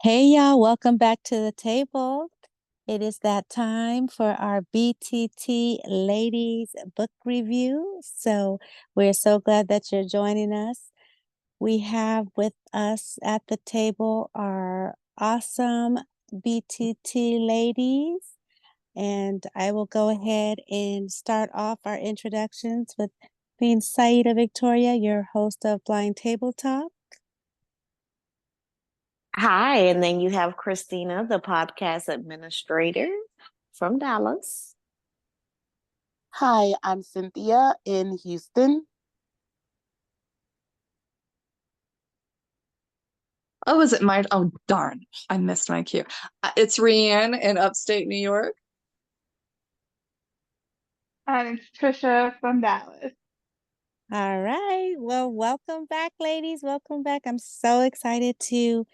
Hey y'all, welcome back to the table. It is that time for our BTT Ladies Book Review. So we're so glad that you're joining us. We have with us at the table our awesome BTT ladies, and I will go ahead and start off our introductions with being Saida Victoria, your host of Blind Table Talk. Hi, and then you have Christina, the podcast administrator from Dallas. Hi, I'm Cynthia in Houston. Oh, is it my? Oh, darn. I missed my cue. It's Rianne in upstate New York. And it's Trisha from Dallas. All right. Well, welcome back, ladies. Welcome back. I'm so excited to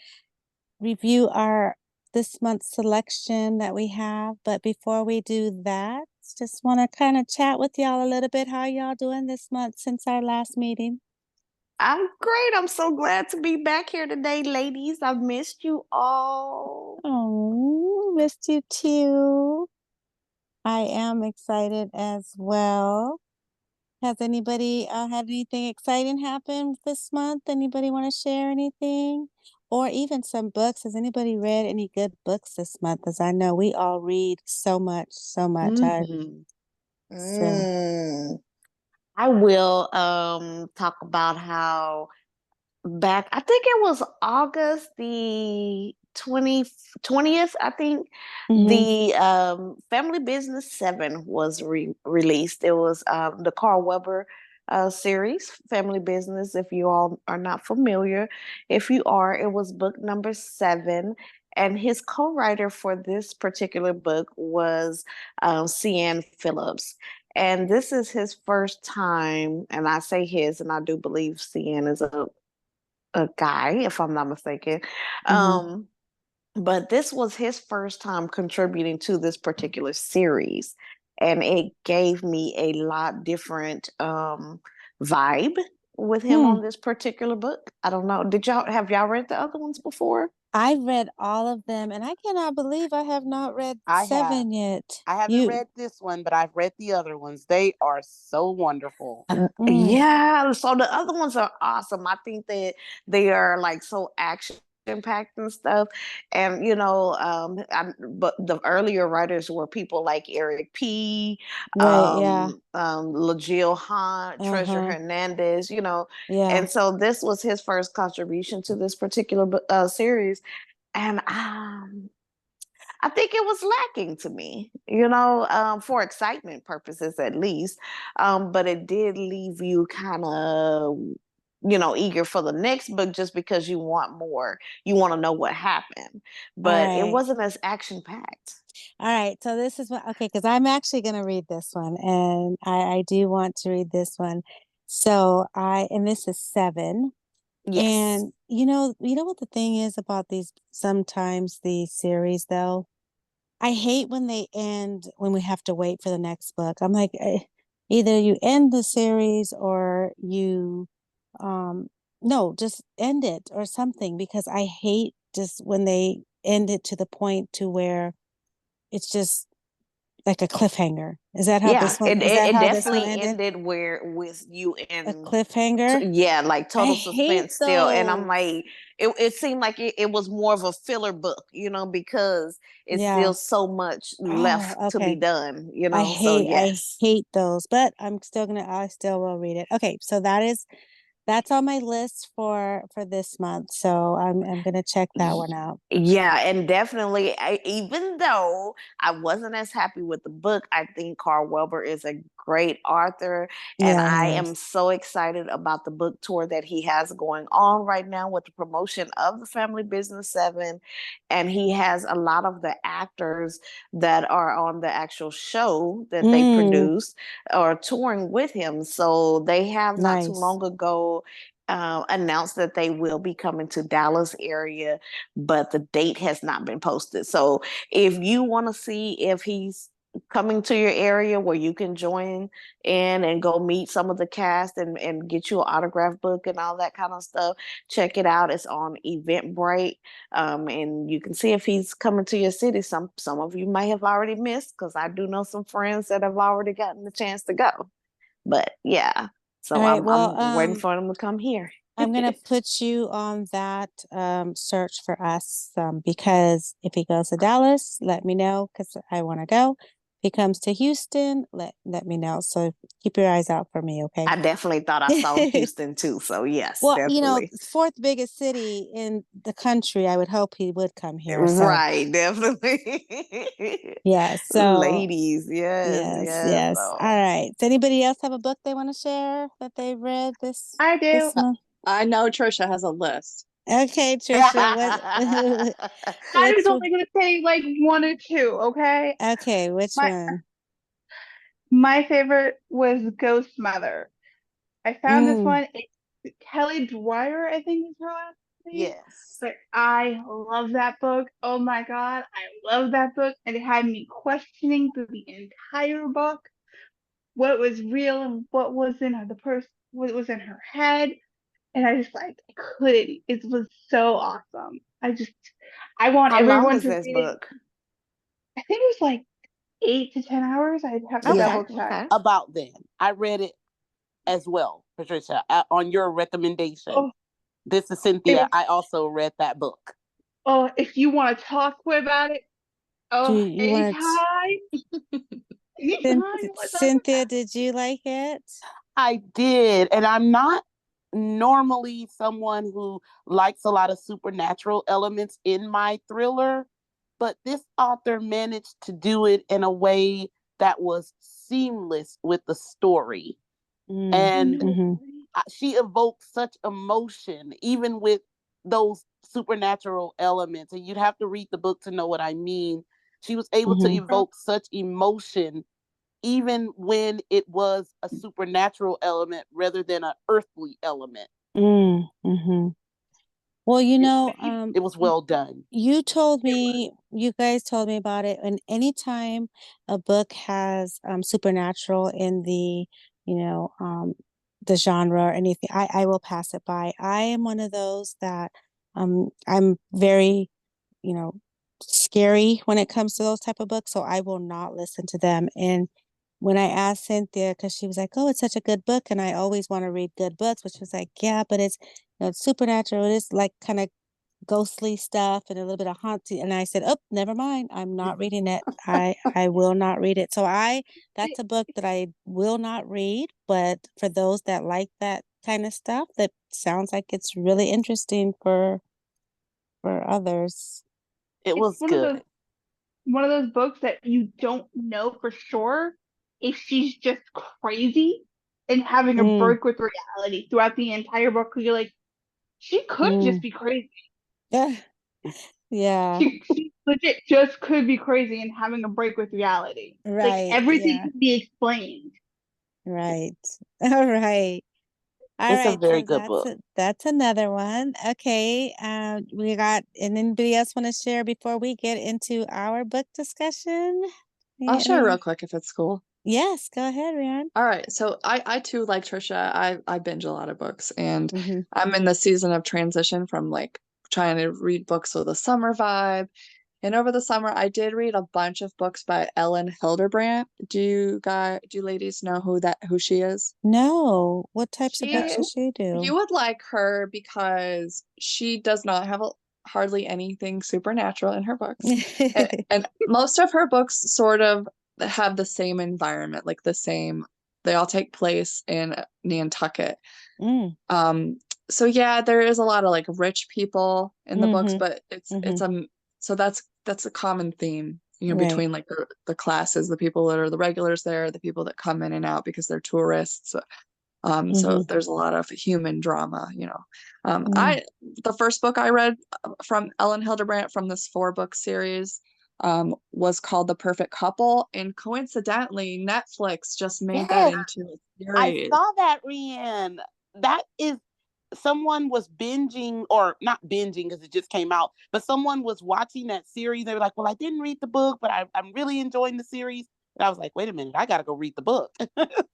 review our this month's selection that we have. But before we do that, just want to kind of chat with y'all a little bit. How y'all doing this month since our last meeting? I'm great. I'm so glad to be back here today, ladies. I've missed you all. Oh, missed you too. I am excited as well. Has anybody had anything exciting happen this month? Anybody want to share anything? Or even some books? Has anybody read any good books this month? As I know we all read so much, so much. Mhm. So I will talk about how back, I think it was August the 20th, I think, mhm. the Family Business 7 was released. It was the Carl Weber series, Family Business, if you all are not familiar. If you are, it was book number 7. And his co-writer for this particular book was Cian Phillips. And this is his first time, and I say his, and I do believe Cian is a guy, if I'm not mistaken. Mhm. But this was his first time contributing to this particular series, and it gave me a lot different vibe with him Hmm. on this particular book. I don't know. Did y'all have y'all read the other ones before? I've read all of them, and I cannot believe I have not read I have. 7 yet. I haven't You, read this one, but I've read the other ones. They are so wonderful. mm, Yeah, so the other ones are awesome. I think that they are like so action packed and stuff. And but the earlier writers were people like Eric P, right, yeah. LaJill Hunt, Treasure Uh-huh. Hernandez, Yeah. and so this was his first contribution to this particular series. And I think it was lacking to me, for excitement purposes at least. But it did leave you kind of, eager for the next book just because you want more. You want to know what happened. All But it right. wasn't as action packed. All right, so this is what, okay, because I'm actually going to read this one, and I do want to read this one. And this is 7. Yes. And you know what the thing is about sometimes these series though? I hate when they end when we have to wait for the next book. I'm like, either you end the series or um, no, just end it or something because I hate just when they end it to the point to where it's just like a cliffhanger. Yeah, Is that it how this one definitely ended? ended where with you A in cliffhanger? yeah, like I total hate suspense still. And I'm those. like, it seemed like it was more of a filler book, because it's Yeah. still so much Oh, left to be okay. done, so I yes. hate those, but I still will read it. Okay, so that's on my list for this month. So I'm gonna check that one out. Yeah, and definitely, even though I wasn't as happy with the book, I think Carl Weber is a great author, and Yeah, I he am is. so excited about the book tour that he has going on right now with the promotion of the Family Business 7. And he has a lot of the actors that are on the actual show that they Mm, produced or touring with him. So they have not too nice. long ago announced that they will be coming to Dallas area, but the date has not been posted. So if you want to see if he's coming to your area where you can join in and go meet some of the cast and get you an autograph book and all that kind of stuff, check it out. It's on Eventbrite, and you can see if he's coming to your city. Some of you may have already missed, because I do know some friends that have already gotten the chance to go. But yeah, All so right. I'm Well, waiting for them to come here. I'm gonna put you on that search for us because if he goes to Dallas, let me know because I want to go. If he comes to Houston, let me know. So keep your eyes out for me, okay? I definitely thought I saw Houston too. So yes, Well, definitely. fourth biggest city in the country. I would hope he would come here. So Right, definitely. yeah, so Ladies, yes, yes, yes. yes. All So right. Does anybody else have a book they want to share that they read I this do. month? I know Trisha has a list. Okay, Trisha, what I which was one? only gonna say like one or two, okay? Okay, which My one? my favorite was Ghost Mother. I found this Mm, one. It's Kelly Dwyer, I think is her last name. Yes. But I love that book. Oh my God, I love that book. And it had me questioning through the entire book what was real and what was in the person, what was in her head. And I just like couldn't. It was so awesome. I want how long everyone is to this read it. book? I think it was like 8 to 10 hours. I'd have to yeah. Okay, double check. okay. About then. I read it as well, Patricia, on your recommendation. Oh, This is it Cynthia. was. I also read that book. Oh, if you want to talk about it, Do oh, you want anytime, anytime. Let's talk Cynthia, about did you like it? I did. And I'm not normally someone who likes a lot of supernatural elements in my thriller, but this author managed to do it in a way that was seamless with the story. Mm, And mm-hmm, she evoked such emotion, even with those supernatural elements. And you'd have to read the book to know what I mean. She was able to mm-hmm, it. evoke such emotion even when it was a supernatural element rather than an earthly element. mm-hmm. Well, It, it was y- well done. you told It was. me, you guys told me about it, and anytime a book has supernatural in the genre or anything, I will pass it by. I am one of those that I'm very you know, scary when it comes to those type of books, so I will not listen to them. And when I asked Cynthia, because she was like, "Oh, it's such a good book," and I always want to read good books, which was like, "Yeah, but it's supernatural. It is like kind of ghostly stuff and a little bit of haunting." And I said, "Oh, never mind. I'm not reading it. I will not read it." So that's a book that I will not read. But for those that like that kind of stuff, that sounds like it's really interesting for others. It It's was good. one of those books that you don't know for sure if she's just crazy and having a Mm, break with reality throughout the entire book. 'Cause you're like, she could just mm. be crazy. Yeah. Yeah. She legit just could be crazy and having a break with reality. Like Right. everything Yeah. can be explained. Right. All right. All It's a right. very So good book. that's another one. Okay. We got and anybody else want to share before we get into our book discussion? I'll share real Any? quick if it's cool. Yes, go ahead, Rian. All right, so I too like Trisha. I binge a lot of books, and Mm-hmm. I'm in the season of transition from like trying to read books with a summer vibe. And over the summer, I did read a bunch of books by Ellen Hildebrandt. Do you ladies know who she is? No. What types of books She does she You do? would like her because she does not have hardly anything supernatural in her books. And most of her books sort of have the same environment, like they all take place in Nantucket. Mm, Um, so yeah, there is a lot of like rich people in the books, mm-hmm. but Mm-hmm. so that's a common theme, Right. between like the classes, the people that are the regulars there, the people that come in and out because they're tourists. So Mm-hmm. there's a lot of human drama. Mm. I the first book I read from Ellen Hildebrandt from this 4-book series was called The Perfect Couple, and coincidentally, Netflix just made that Yes, into a I series. saw that, Rianne. That is, someone was binging, or not binging because it just came out, but someone was watching that series. They were like, well, I didn't read the book, but I'm really enjoying the series. And I was like, wait a minute, I gotta go read the book.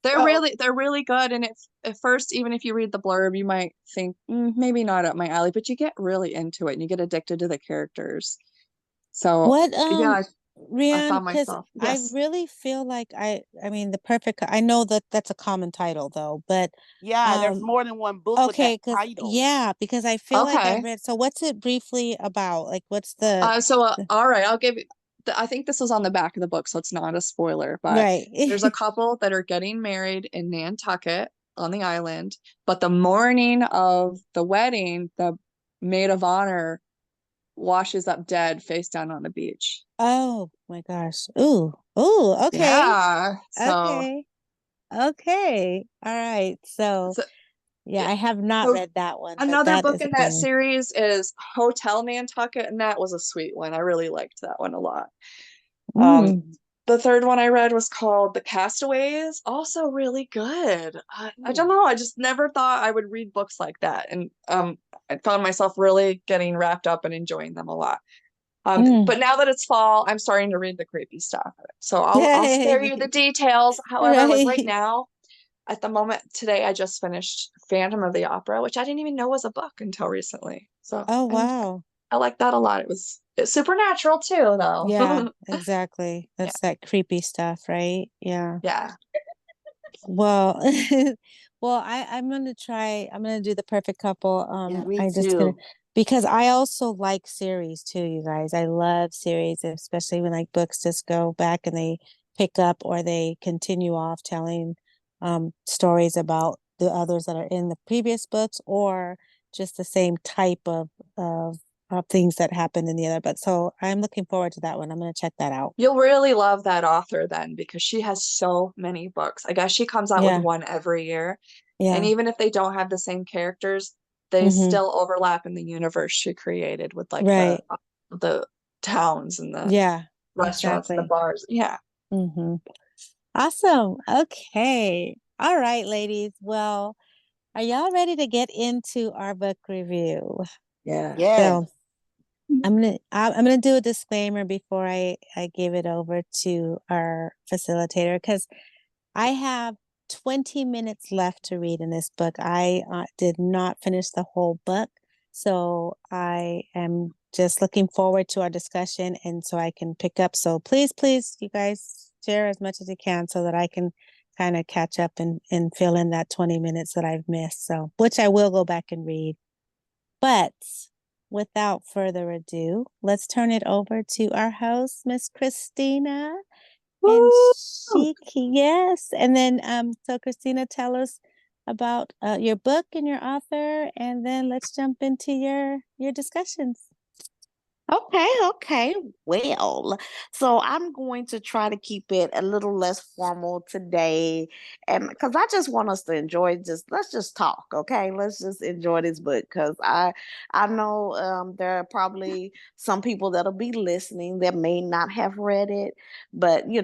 They're So, really good. And at first, even if you read the blurb, you might think maybe not up my alley, but you get really into it and you get addicted to the characters. So What, yeah, I Rian, found because myself. I Yes. really feel like I mean, the perfect, I know that that's a common title though, but, yeah, there's more than one book with that okay, because title. yeah, because I feel like I Okay. read. So, what's it briefly about? Like, what's the All right, I'll give you. I think this was on the back of the book, so it's not a spoiler. But right? there's a couple that are getting married in Nantucket on the island. But the morning of the wedding, the maid of honor washes up dead, face down on the beach. Oh my gosh! Ooh, ooh. Okay, Yeah. So, okay, okay. All right. So, so, yeah, I have not so read that one, but another that book is a in good that one. series is Hotel Nantucket, and that was a sweet one. I really liked that one a lot. Um, Mm. the third one I read was called The Castaways, also really good. I don't know, I just never thought I would read books like that, and I found myself really getting wrapped up and enjoying them a lot. Mm. But now that it's fall, I'm starting to read the creepy stuff. So I'll spare Yay! you the details. However, like right Right. now, at the moment today, I just finished Phantom of the Opera, which I didn't even know was a book until recently. So Oh and wow. I like that a lot. It's supernatural too, Yeah, though. exactly. Yeah. That's that creepy stuff, right? Yeah. Yeah. Well, well, I'm gonna do the perfect couple. Yeah, me I just gonna too. because I also like series too, you guys. I love series, especially when like books just go back and they pick up or they continue off telling stories about the others that are in the previous books or just the same type of things that happened in the other book. So I'm looking forward to that one. I'm gonna check that out. You'll really love that author then because she has so many books. I guess she comes out with Yeah, one every year. And yeah. even if they don't have the same characters, they Mm-hmm. still overlap in the universe she created with like Right. the towns and the Yeah, restaurants and the exactly. bars. Yeah. Mm-hmm. Awesome. Okay. All right, ladies. Well, are y'all ready to get into our book review? Yeah. Yes. So I'm gonna do a disclaimer before I give it over to our facilitator because I have 20 minutes left to read in this book. I did not finish the whole book, so I am just looking forward to our discussion and so I can pick up. So please, please, you guys share as much as you can so that I can kind of catch up and fill in that 20 minutes that I've missed. So, which I will go back and read. But without further ado, let's turn it over to our host, Miss Christina. And Woo! yes. And then so Christina, tell us about your book and your author, and then let's jump into your discussions. Okay, okay. Well, so I'm going to try to keep it a little less formal today. And because I just want us to enjoy let's just talk, okay? Let's just enjoy this book because I know there are probably some people that'll be listening that may not have read it, but we're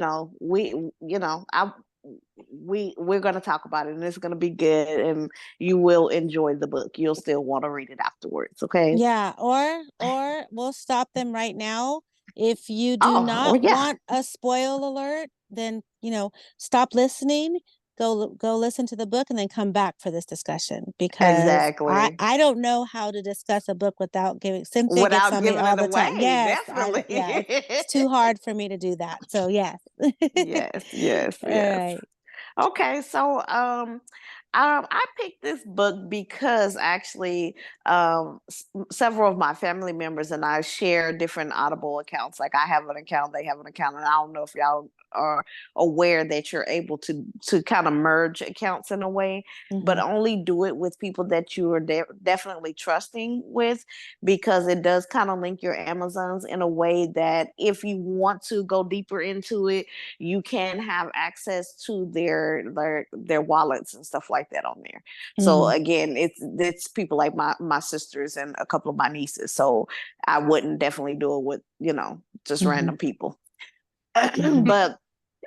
going to talk about it and it's going to be good and you will enjoy the book. You'll still want to read it afterwards, okay? Yeah, or we'll stop them right now. If you do Oh, well, not yeah. want a spoil alert, then stop listening, go listen to the book and then come back for this discussion because I Exactly. I don't know how to discuss a book without giving Cynthia gets Without on me giving all it the time. away, Yes, yeah, definitely. it's too hard for me to do that. So yes. Yes, yes, All yes. right. Okay, so I picked this book because actually several of my family members and I share different Audible accounts. Like I have an account, they have an account, and I don't know if y'all are aware that you're able to kind of merge accounts in a way, but Mm-hmm. only do it with people that you are definitely trusting with because it does kind of link your Amazons in a way that if you want to go deeper into it you can have access to their wallets and stuff like that on there. So Mm-hmm. again, it's people like my sisters and a couple of my nieces. So I wouldn't definitely do it with just Mm-hmm. random people. Mm-hmm. But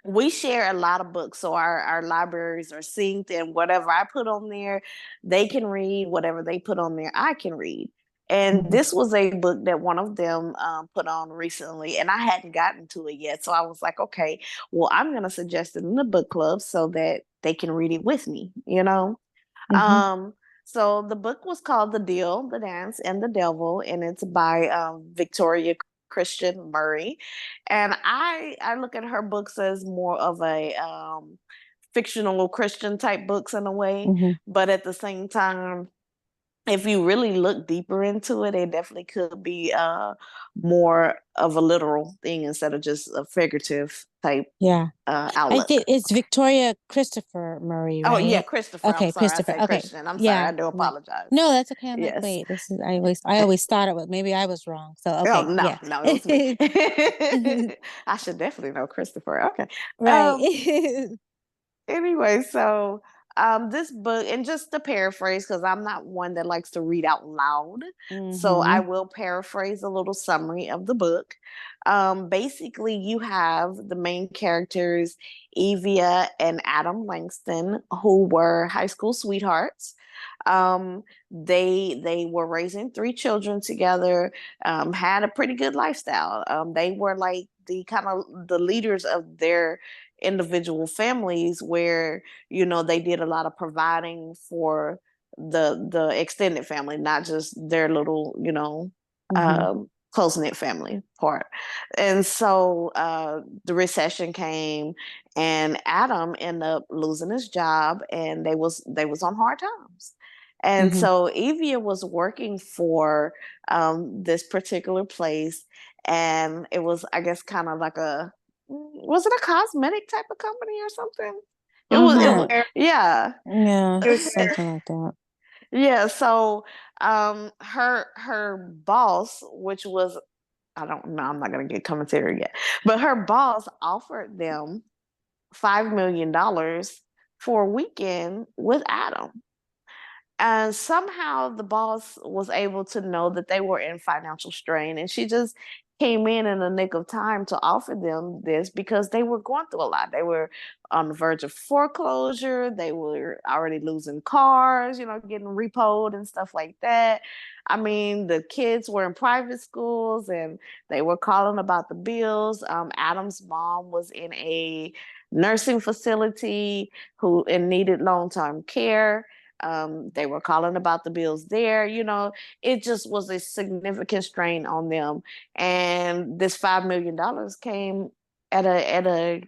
we share a lot of books, so our libraries are synced, and whatever I put on there, they can read. Whatever they put on there, I can read. And this was a book that one of them put on recently, and I hadn't gotten to it yet. So I was like, okay, well, I'm going to suggest it in the book club so that they can read it with me, you know? So the book was called The Deal, The Dance, and the Devil, and it's by Victoria Christian Murray. And I look at her books as more of a fictional Christian type books in a way, but at the same time, if you really look deeper into it, it definitely could be more of a literal thing instead of just a figurative type outlook. It's Victoria Christopher Murray, right? Oh yeah, Christopher. I'm Okay, sorry, Christopher. I said Okay, Christian. I'm sorry, yeah. I do apologize. No, that's okay. I'm like, Yes. wait, this is I always thought it was maybe I was wrong. So Oh okay, no, yeah. no, it was me. I should definitely know Christopher. Okay. Right. Anyway, so this book, and just to paraphrase, because I'm not one that likes to read out loud, so I will paraphrase a little summary of the book. Basically, you have the main characters, Evia and Adam Langston, who were high school sweethearts. They were raising three children together, had a pretty good lifestyle. They were like the kind of the leaders of their individual families, where they did a lot of providing for the extended family, not just their little close-knit family part. And so the recession came, and Adam ended up losing his job, and they was on hard times. And so Evia was working for this particular place, and it was, I guess, kind of like was it a cosmetic type of company or something? It was, yeah. Yeah, something like that. Yeah, so her boss, which was, I don't know, I'm not gonna get commentary yet, but her boss offered them $5 million for a weekend with Adam. And somehow the boss was able to know that they were in financial strain, and she just came in the nick of time to offer them this because they were going through a lot. They were on the verge of foreclosure. They were already losing cars, getting repoed and stuff like that. I mean, the kids were in private schools and they were calling about the bills. Adam's mom was in a nursing facility and needed long-term care. They were calling about the bills there. It just was a significant strain on them. And this $5 million came at a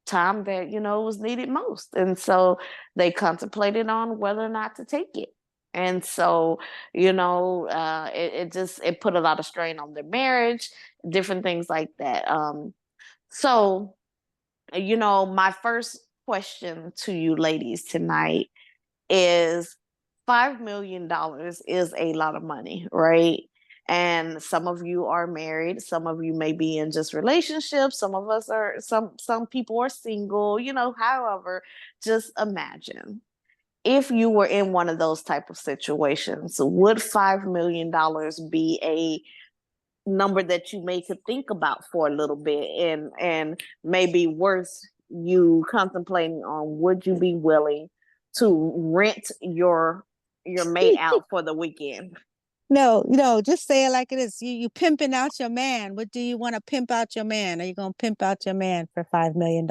time that, was needed most. And so they contemplated on whether or not to take it. And so, it put a lot of strain on their marriage, different things like that. So, my first question to you ladies tonight is $5 million is a lot of money, right? And some of you are married, some of you may be in just relationships, some of us are some people are single, however, just imagine if you were in one of those type of situations, would $5 million be a number that you may could think about for a little bit, and maybe worth you contemplating on, would you be willing to rent your mate out for the weekend? No, just say it like it is. You pimping out your man. What do you want to pimp out your man? Are you gonna pimp out your man for $5 million?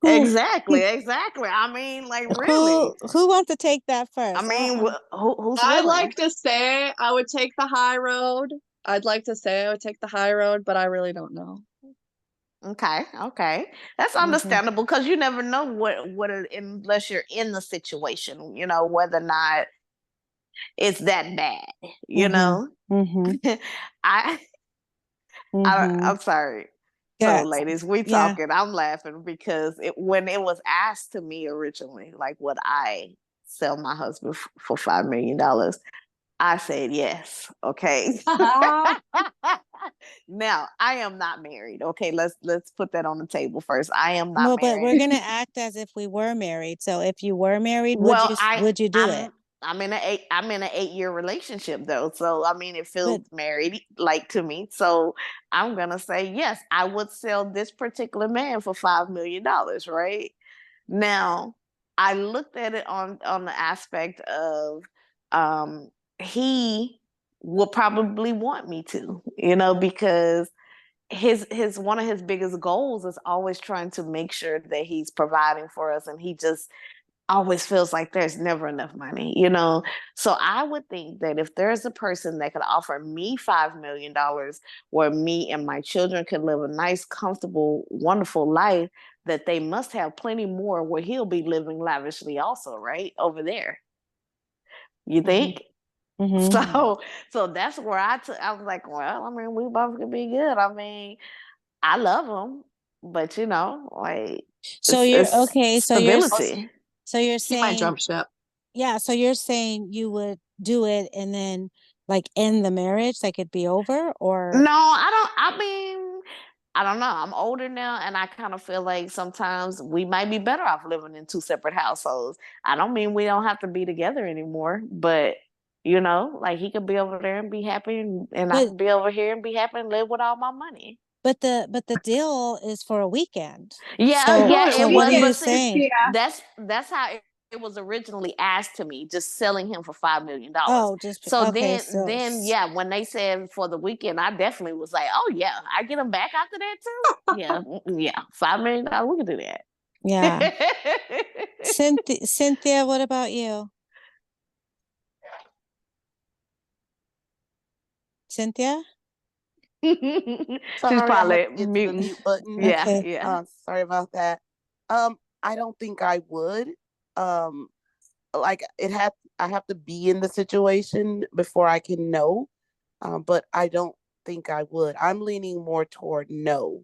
Exactly. I mean, like, really. Who wants to take that I first? mean, who's I'd willing? like to say I would take the high road. I'd like to say I would take the high road, but I really don't know. Okay, that's understandable, because you never know unless you're in the situation, whether or not it's that bad, I I'm sorry. So, Yeah, ladies, we yeah. talking. I'm laughing because when it was asked to me originally, like, would I sell my husband for $5 million? I said yes. Okay. Now, I am not married. Okay, let's put that on the table first. I am not Well, but we're married. gonna act as if we were married. So if you were married, Well, would you do it? I'm in an 8-year relationship though. So I mean, it feels But married like to me. So I'm gonna say yes, I would sell this particular man for $5 million, right? Now, I looked at it on the aspect of he will probably want me to, because his one of his biggest goals is always trying to make sure that he's providing for us, and he just always feels like there's never enough money. So I would think that if there's a person that could offer me $5 million where me and my children could live a nice, comfortable, wonderful life, that they must have plenty more where he'll be living lavishly also, right? Over there. You think? Mhm. So that's where I was like, well, I mean, we both could be good. I mean, I love him, but like So it's stability. so you're He might saying, jump ship. yeah, so you're saying you would do it and then like end the marriage, like it'd be over, or No, I don't. I mean, I don't know. I'm older now, and I kind of feel like sometimes we might be better off living in two separate households. I don't mean we don't have to be together anymore, but like he could be over there and be happy, and I but could be over here and be happy and live with all my money. but the deal is for a weekend. Yeah, So yeah, Short so it what was. are you But weekend. see, saying? Yeah. that's how it was originally asked to me, just selling him for $5 million. Oh, just So okay, then yeah, when they said for the weekend, I definitely was like, oh yeah, I get him back after that too. Yeah, yeah, $5 million, we can do yeah. that. Cynthia, what about you? Cynthia? She's Sorry, I had probably to get to the muting. mute button. Yeah, Okay. yeah. Sorry about that. I don't think I would. Um, like I have to be in the situation before I can know. But I don't think I would. I'm leaning more toward no.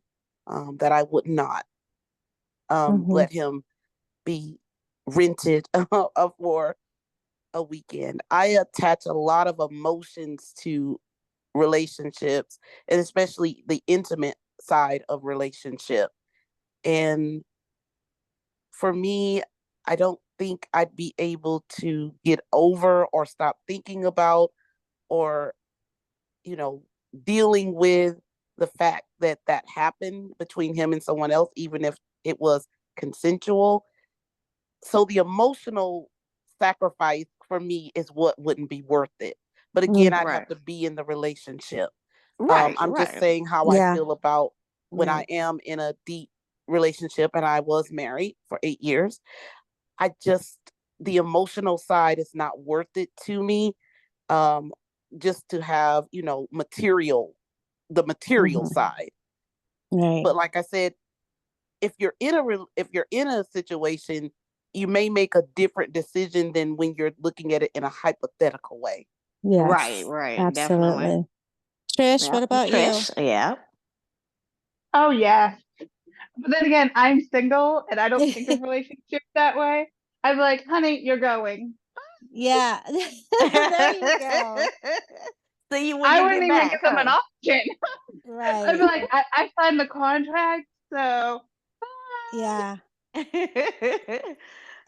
That I would not Mm-hmm. let him be rented for a weekend. I attach a lot of emotions to relationships, and especially the intimate side of relationship. And for me, I don't think I'd be able to get over or stop thinking about or, you know, dealing with the fact that that happened between him and someone else, even if it was consensual. So the emotional sacrifice for me is what wouldn't be worth it. But again, I'd have Right, to be in the relationship. right, I'm just right, saying how I Yeah. feel about when I Right. am in a deep relationship, and I was married for 8 years. I just, the emotional side is not worth it to me. Um, just to have, the material Mm-hmm. side. Right. But like I said, if you're in a situation, you may make a different decision than when you're looking at it in a hypothetical way. right, Yes. right. Definitely. Absolutely. Trish, Yeah, what about you? Trish. Yeah. Oh yeah. But then again, I'm single and I don't think of relationships that way. I'm like, honey, you're going. Yeah. There you go. See you when I you wouldn't get even back, give them an huh? option. I'd be Right. like, I signed the contract, so Yeah. he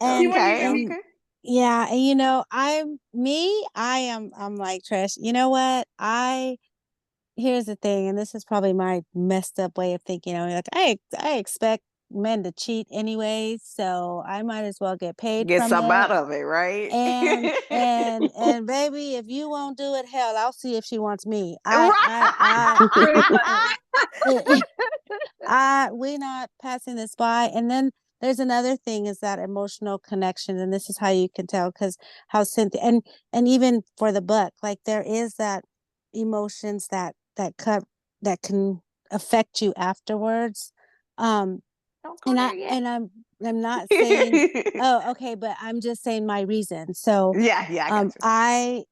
And wouldn't Okay, even be. and okay. yeah, and I'm like Trish. You know what? Here's the thing, and this is probably my messed up way of thinking. Like I expect men to cheat anyways, so I might as well get paid Get from something out it. of it, right? And baby, if you won't do it, hell, I'll see if she wants me. Pretty much. We're not passing this by. And then there's another thing is that emotional connection, and this is how you can tell because how Cynthia and even for the book, like there is that emotions that can affect you afterwards. Um, Don't go and there yet. I'm not saying, oh, okay, but I'm just saying my reason. So Yeah, I got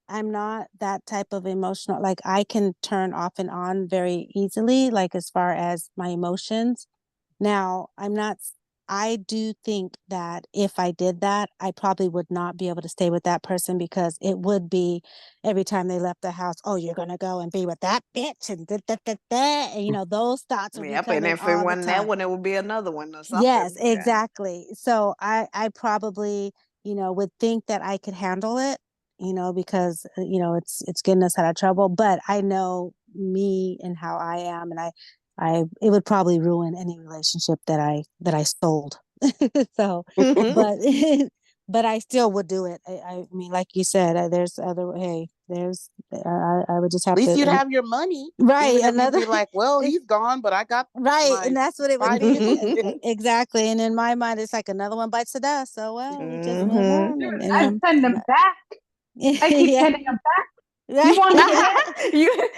I'm not that type of emotional, like I can turn off and on very easily, like as far as my emotions. Now, I do think that if I did that, I probably would not be able to stay with that person because it would be every time they left the house, oh, you're gonna go and be with that bitch and da, da, da, da. And those thoughts you. would be Yep, and coming if it all the wasn't that time. one, it would be another one or Yes, something. Yeah. exactly. So I probably, would think that I could handle it, because it's getting us out of trouble. But I know me and how I am, and I it would probably ruin any relationship that I sold. So, but but I still would do it. I mean, like you said, there's other, hey, I would just At have least to, you'd have your money. right, Even if you'd another, be like, well, he's gone, but I got right, my and that's what it would be. finances. Exactly. And in my mind, it's like another one bites the dust. So, well, we just move Mhm. on. Dude, And I send them back. I keep yeah, sending them back. You right. want them again? you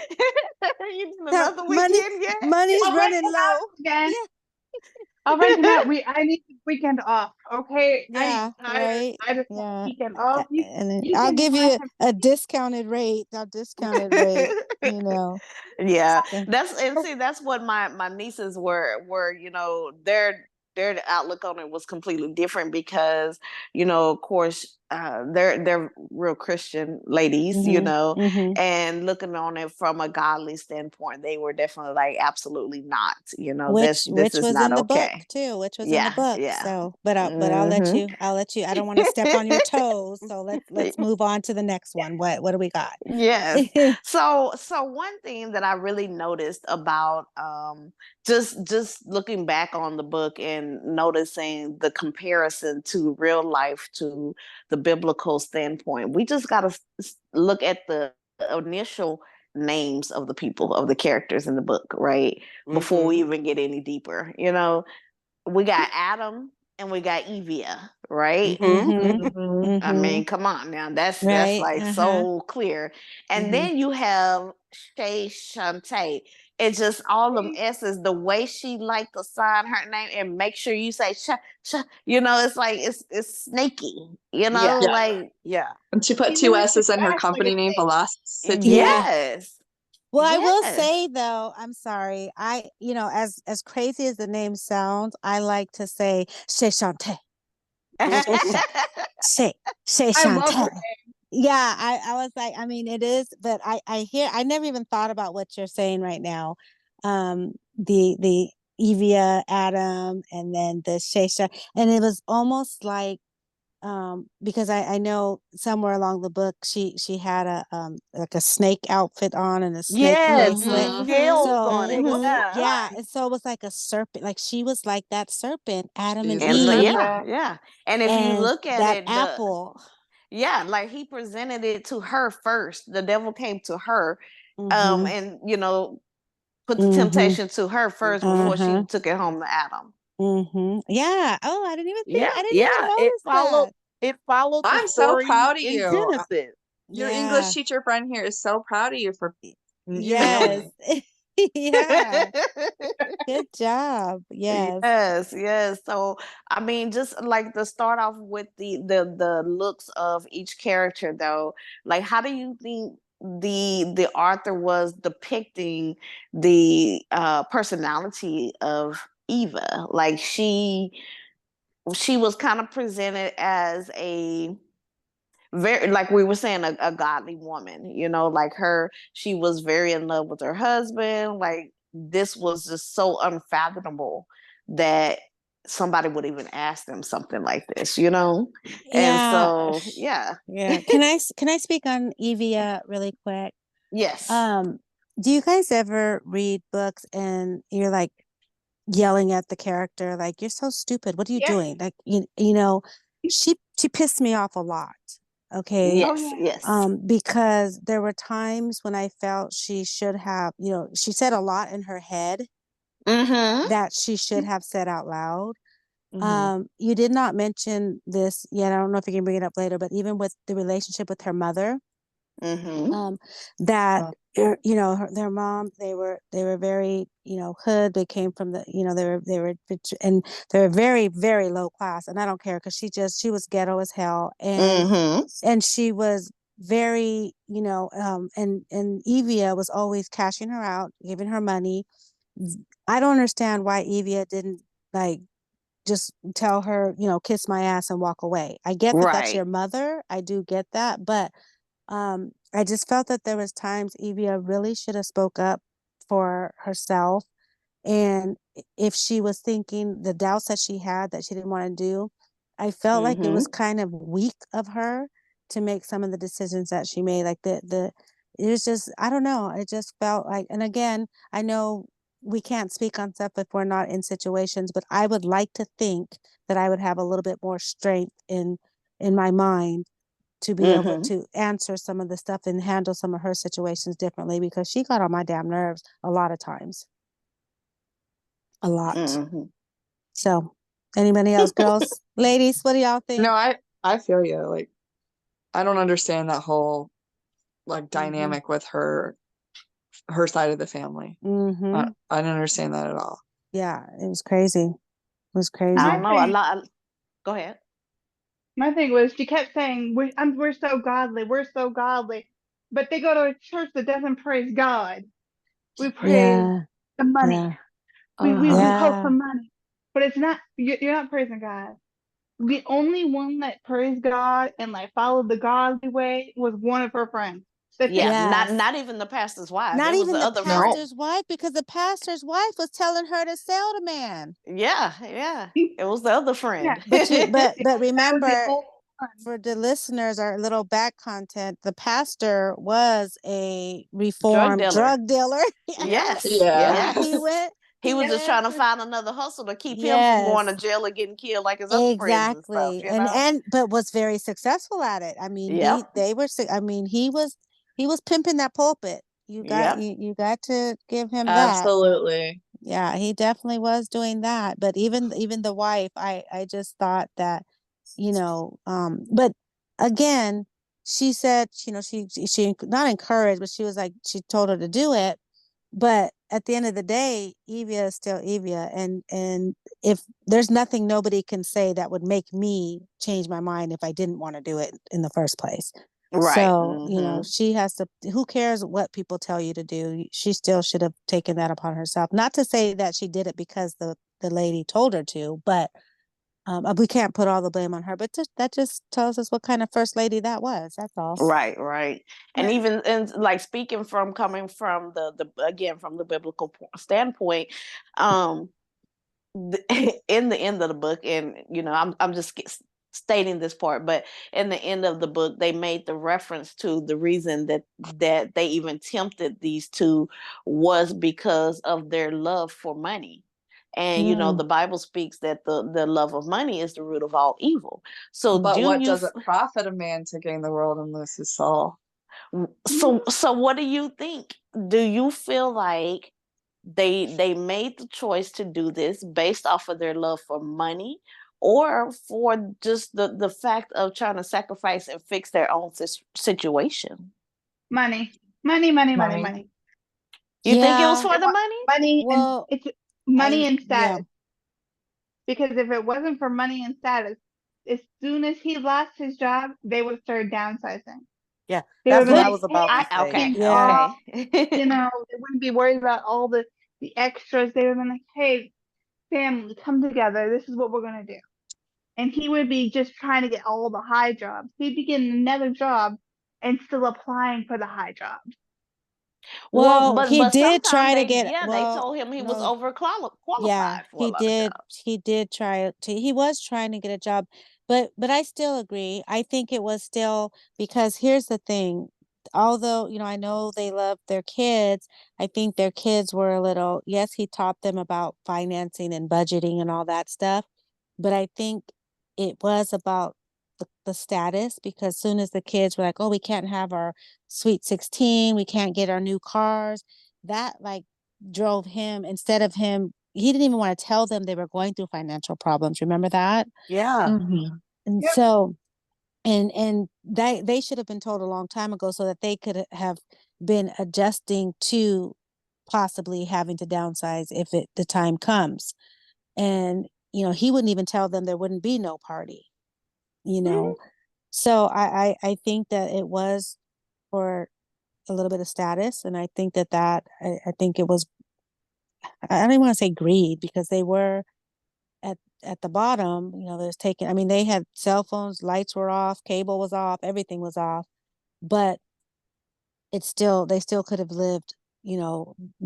you need So another weekend yet? money's I'll rent running them low. out again. Yeah, I'll rent them out. I need the weekend off. Okay, I yeah, tired. right. I just want Yeah. the weekend off. And then You I'll can give rent you them. a discounted rate. I'll discounted rate, you know. Yeah, So, that's and see that's what my nieces were their outlook on it was completely different because of course they're real Christian ladies, mhm. and looking on it from a godly standpoint, they were definitely like absolutely not, this Which is was not in the book okay. too, which was in the Yeah, book. yeah. So, but I'll let Hmm. you. I don't want to step on your toes. So let's move on to the next one. What do we got? Yes. So one thing that I really noticed about just looking back on the book and noticing the comparison to real life to the biblical standpoint, we just got to look at the initial names of the people, of the characters in the book, right? Before we even get any deeper. We got Adam and we got Evia, right? Mhm. Mhm. I Mhm. mean, come on now. That's Right. like Uh-huh. so clear. And Mhm. then you have Shay Shantae. It's just all them S's, the way she like to sign her name and make sure you say it's like it's snaky, Yeah. Yeah. like Yeah. And she put She two literally S's in her acts like company a name, snake. Velocity. Yeah. yes. Well, I will Yes. say though, I'm sorry. As crazy as the name sounds, I like to say Shay Shantae. Shay Sha- Shay Shay I love her. Shantae. Yeah, I was like, I mean, it is, but I never even thought about what you're saying right now. The Evia Adam and then the Shay, and it was almost because I know somewhere along the book she had a like a snake outfit on and a snake Yes, with bracelet. Mm-hmm. scales So on it. it was, Mm-hmm. Yeah. yeah, and so it was like a serpent, like she was like that serpent, Adam She and is the And so Eve, yeah, serpent. yeah. And if you and look at that it, apple. yeah, like he presented it to her first. The devil came to her, Mm-hmm. and put the Mm-hmm. temptation to her first before she Uh-huh. took it home to Adam. Mm-hmm. Yeah. Oh, Yeah, I didn't even yeah. notice that. It followed the I'm so story proud of in you. Genesis. Your English Yeah. teacher friend here is so proud of you for, Yes. Yeah. Good job. Yes. Yes, yes. So I mean, just like to start off with the looks of each character, though, like how do you think the author was depicting the personality of Eva? Like she was kind of presented as a very, like we were saying, a godly woman, like she was very in love with her husband. Like this was just so unfathomable that somebody would even ask them something like this. And Yeah. so yeah. Yeah. Can I speak on Evia really quick? Yes. Um, do you guys ever read books and you're like yelling at the character, like, you're so stupid. What are you Yes. doing? Like, she pissed me off a lot. Okay. Oh Yes, yeah. yes. Because there were times when I felt she should have, she said a lot in her head Mm-hmm. that she should have said out loud. Mm-hmm. You did not mention this yet. I don't know if you can bring it up later, but even with the relationship with her mother, Mm-hmm. that their mom, they were very hood. They came from the they were and they were very, very low class, and I don't care because she was ghetto as hell, Mm-hmm. and she was very and Evia was always cashing her out, giving her money. I don't understand why Evia didn't like just tell her, kiss my ass and walk away. I get that that's Right. your mother. I do get that, but I just felt that there was times Evia really should have spoke up for herself. And if she was thinking the doubts that she had that she didn't want to do, I felt like it Mm-hmm. was kind of weak of her to make some of the decisions that she made. Like it was just, I don't know. It just felt like, and again, I know we can't speak on stuff if we're not in situations, but I would like to think that I would have a little bit more strength in my mind to be able Mm-hmm. to answer some of the stuff and handle some of her situations differently, because she got on my damn nerves a lot of times. A lot. Mm-hmm. So, anybody else, girls, ladies, what do y'all think? No, I feel you. Like, I don't understand that whole like dynamic with her side of the family. Mm-hmm. I didn't understand that at all. Yeah, it was crazy. It was crazy. I My don't know. A thing, lot. Go ahead. my thing was she kept saying, we're so godly, we're so godly. But they go to a church that doesn't praise God. We praise Yeah, the money. yeah, We hope yeah. for money. But it's not, you're not praising God. The only one that praised God and like followed the godly way was one of her friends. That's it. Yeah, Yes. not even the pastor's wife. Not It was even the the other friend. pastor's wife, because the pastor's wife was telling her to sell the man. Yeah, yeah. It was the other Yeah. friend. But That was the remember, only one. for the listeners, our little back content, the pastor was a Drug reformed dealer. drug dealer. Yes. Yeah. He went. He was just trying to to find another hustle to keep him from going to yes, jail or getting killed like his other friends and stuff, exactly, you know? and but was very successful at it. I mean, Yep. I mean, he was pimping that pulpit. Yep. You got to give him that. Absolutely. Yeah, he definitely was doing that. But even the wife, I just thought that, but again, she said, she not encouraged, but she was like, she told her to do it. But at the end of the day, Evia is still Evia, and if there's nothing nobody can say that would make me change my mind if I didn't want to do it in the first place. Right. So, Mm-hmm. she has to, who cares what people tell you to do? She still should have taken that upon herself. Not to say that she did it because the lady told her to, but we can't put all the blame on her. But that just tells us what kind of first lady that was. That's all. Right, right. And Yeah. even and like speaking from coming from the again from the biblical standpoint, um in the end of the book, and I'm just stating this part, but in the end of the book they made the reference to the reason that they even tempted these two was because of their love for money. And the Bible speaks that the love of money is the root of all evil. So But what does it profit a man to gain the world and lose his soul? so what do you think? Do you feel like they made the choice to do this based off of their love for money, or for just the fact of trying to sacrifice and fix their own situation? Money. Money, money, money, Money. money. You think it was Yeah. for the money? Money and Well, it's money and yeah. status. Because if it wasn't for money and status, as soon as he lost his job, they would start downsizing. Yeah, They that's would be what I like, was about to hey, say. Okay, Yeah. okay. they wouldn't be worried about all the extras. They would be like, hey, family, come together. This is what we're gonna do. And he would be just trying to get all the high jobs. He'd be getting another job and still applying for the high jobs. Well, Well, but he but did sometimes try to they get, they told him he was no, yeah, overqualified for a lot of jobs. he did try to, he was trying to get a job, but I still agree. I think it was still, because here's the thing. Although, I know they love their kids, I think their kids were a little, yes, he taught them about financing and budgeting and all that stuff, but I think it was about the status, because soon as the kids were like, oh, we can't have our sweet 16, we can't get our new cars, that like drove him, instead of him, he didn't even want to tell them they were going through financial problems. Remember that? Yeah. Mm-hmm. And Yep. so, and they should have been told a long time ago, so that they could have been adjusting to possibly having to downsize if the time comes. And he wouldn't even tell them there wouldn't be no party. you Mhm. know so I think that it was for a little bit of status, and I think I think it was, I don't even want to say greed, because they were at the bottom. There's taking, I mean, they had cell phones, lights were off, cable was off, everything was off, but they still could have lived,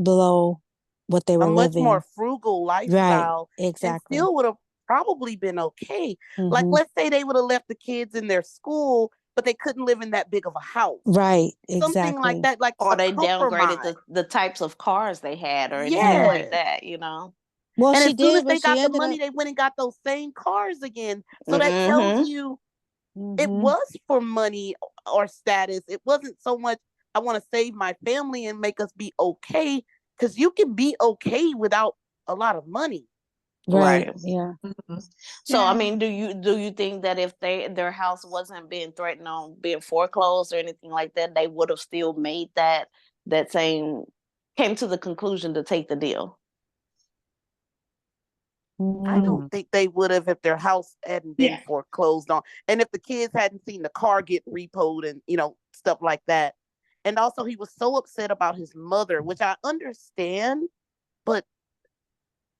below what they A were much more living. frugal Right, lifestyle and exactly. still would have probably been okay. Like, Hmm. let's say they would have left the kids in their school, but they couldn't live in that big of a house. Right, Something like exactly. that, like Or a they downgraded compromise. the types of cars they had or anything like Yes. that. Well, And she as soon did, as but they she got the ended money, up, they went and got those same cars again. So that tells Mm-hmm. you it Mm-hmm. was for money or status. It wasn't so much, I want to save my family and make us be okay, because you can be okay without a lot of money. Right. Right. Yeah. So I Yeah. mean, do you think that if their house wasn't being threatened on being foreclosed or anything like that, they would have still made that same came to the conclusion to take the deal? I don't Mm. think they would have if their house hadn't been Yeah. foreclosed on, and if the kids hadn't seen the car get repoed and stuff like that. And also, he was so upset about his mother, which I understand, but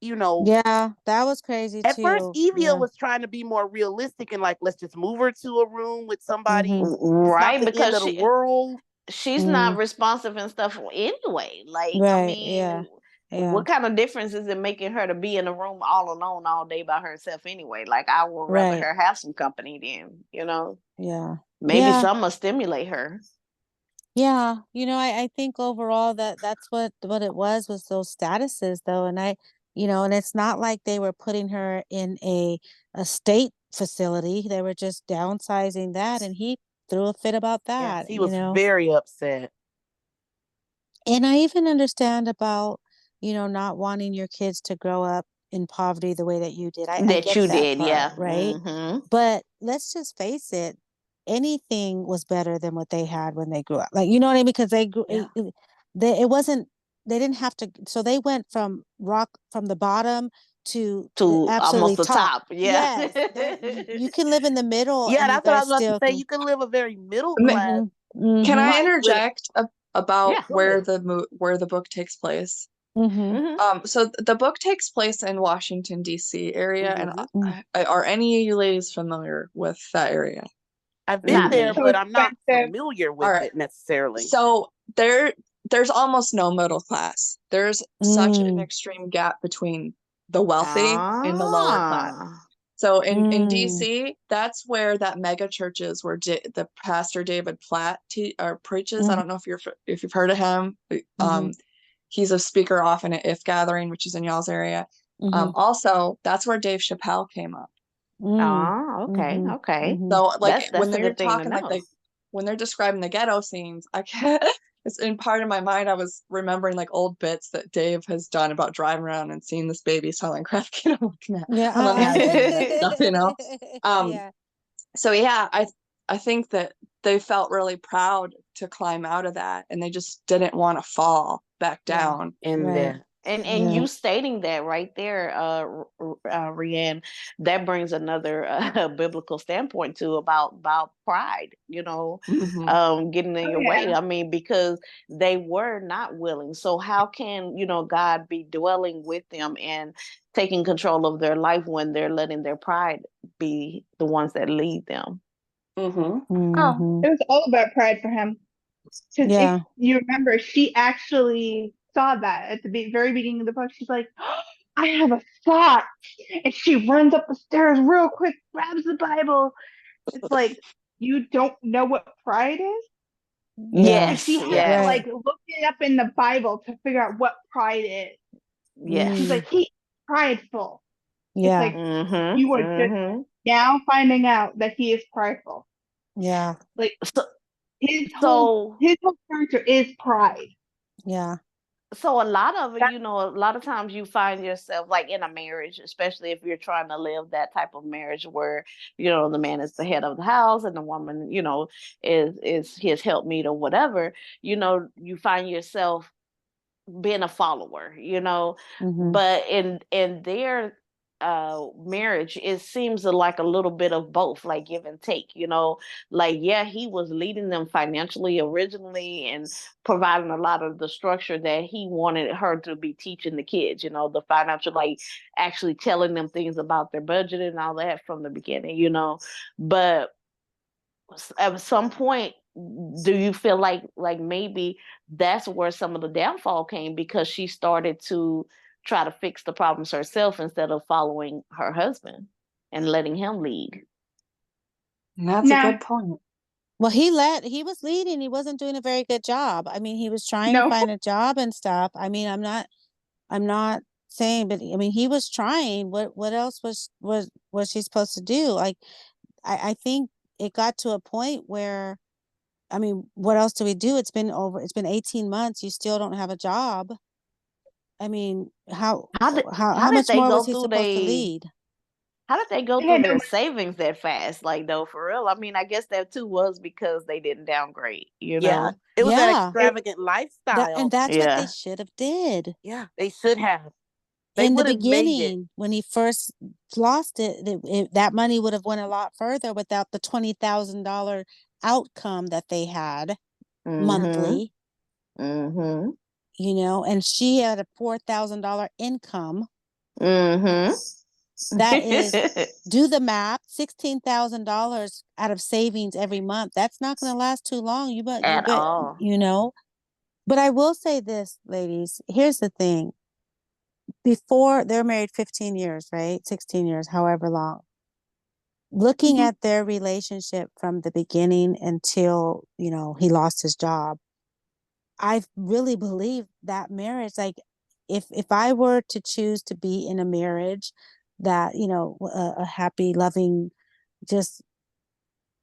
you know, Yeah, that was crazy at first, too. Evia Yeah. was trying to be more realistic and like, let's just move her to a room with somebody. Mm-hmm. It's not Right, the end because of the world. she's not Mm. responsive and stuff anyway. Like, I Right. Yeah. mean, Yeah. what kind of difference is it making her to be in a room all alone all day by herself anyway? Like, I would rather Right. her have some company then. Yeah. Maybe Yeah. some will stimulate her. Yeah. I think overall that's what it was those statuses though. And and it's not like they were putting her in a state facility. They were just downsizing that, and he threw a fit about Yes, that, he was very upset. And I even understand about, not wanting your kids to grow up in poverty the way that you did. I That get you that did, part, yeah. right? But let's just face it, anything was better than what they had when they grew up. Like, you know what I mean? Because they grew, Yeah. it wasn't, they didn't have to, so they went from the bottom to the To absolutely almost the top. top, yeah. Yes, you can live in the middle Yeah, and you that's what I guys was about to still say. can. You can live a very middle class Mm-hmm, Can mm-hmm, I life with interject about Yeah. Go ahead. where the book takes place? mm-hmm, hmm So the book takes place in Washington D.C. area, and Hmm. are any of you ladies familiar with that area? I've been Not It's there, me. so but I'm not expensive. familiar All with right. it necessarily. So there's almost no middle class. There's such an mm, extreme gap between the wealthy and the lower class. Ah. So in mm, DC, that's where that mega church is, where the pastor David Platt preaches. I mm, don't know if you've heard of him. mm-hmm, He's a speaker often at If Gathering, which is in y'all's area. mm-hmm. Also, that's where Dave Chappelle came up. Mm, Ah, okay, mhm, okay. mhm. So like That's a good thing to know. when they're describing the ghetto scenes, I can't. It's in part of my mind. I was remembering like old bits that Dave has done about driving around and seeing this baby selling crack. I'm looking at. Yeah, I'm imagining that stuff. Um, yeah, so yeah, I think that they felt really proud to climb out of that, and they just didn't want to fall back yeah, down. In right, there. And yeah, you stating that right there, Rianne, that brings another biblical standpoint too about pride. Hmm. Getting in Oh your yeah. way. I mean, because they were not willing. So how can God be dwelling with them and taking control of their life when they're letting their pride be the ones that lead them? Hmm. Oh, mhm, it was all about pride for him. Because if yeah, you remember, she actually saw that at the very beginning of the book. She's like, oh, I have a thought. And she runs up the stairs real quick, grabs the Bible. It's like, you don't know what pride is? yeah, And she Yes, had to yes, right, like look it up in the Bible to figure out what pride is. She's yes. mm, like, he's prideful. It's yeah, like, Mm-hmm. you are just Mm-hmm. now finding out that he is prideful. yeah, Like, So, his whole so his whole character is pride. yeah, so a lot of That, a lot of times you find yourself like in a marriage, especially if you're trying to live that type of marriage where the man is the head of the house and the woman is his helpmeet or whatever. You find yourself being a follower. mhm, But in their marriage, it seems like a little bit of both, like give and take. Like, yeah, he was leading them financially originally and providing a lot of the structure that he wanted her to be teaching the kids, the financial, like actually telling them things about their budget and all that from the beginning. But at some point, do you feel like maybe that's where some of the downfall came, because she started to try to fix the problems herself instead of following her husband and letting him lead? And that's a no, good point. Well, he was leading. He wasn't doing a very good job. I mean, he was trying to no. find a job and stuff. I mean, I'm not saying, but I mean, he was trying. What else was she supposed to do? Like, I think it got to a point where, I mean, what else do we do? It's been 18 months. You still don't have a job. I mean, how did much they more go was he through supposed to lead? how did they go They through had no their savings that fast? Like, though, for real. I mean, I guess that too was because they didn't downgrade, you Yeah. know? It was that Yeah. extravagant And lifestyle. that's what they Yeah. should have did. Yeah, they should have. They In the would have made it. beginning, when he first lost that money would have went a lot further without the $20,000 outcome that they had Mm-hmm. monthly, Mm-hmm. and she had a $4,000 income. Mm-hmm. That is, do the math, $16,000 out of savings every month. That's not going to last too long. At all. But I will say this, ladies, here's the thing. Before they're married 15 years, right? 16 years, however long. Looking Mhm. at their relationship from the beginning until, he lost his job, I really believe that marriage, like if I were to choose to be in a marriage that, a happy, loving, just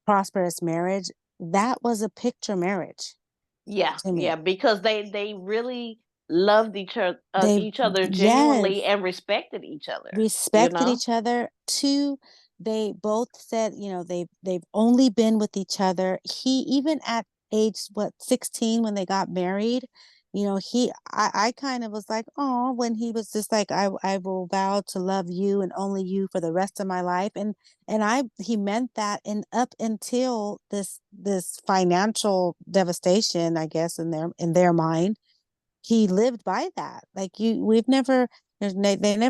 prosperous marriage, that was a picture marriage Yeah, to yeah, me. because they really loved They, each other genuinely yes, and respected each other, you respected know? each other. Two, they both said, they've only been with each other. He, even at age 16, when they got married, I kind of was like, oh, when he was just like, I will vow to love you and only you for the rest of my life. And he meant that. And up until this financial devastation, I guess, in their mind, he lived by that. Like, they never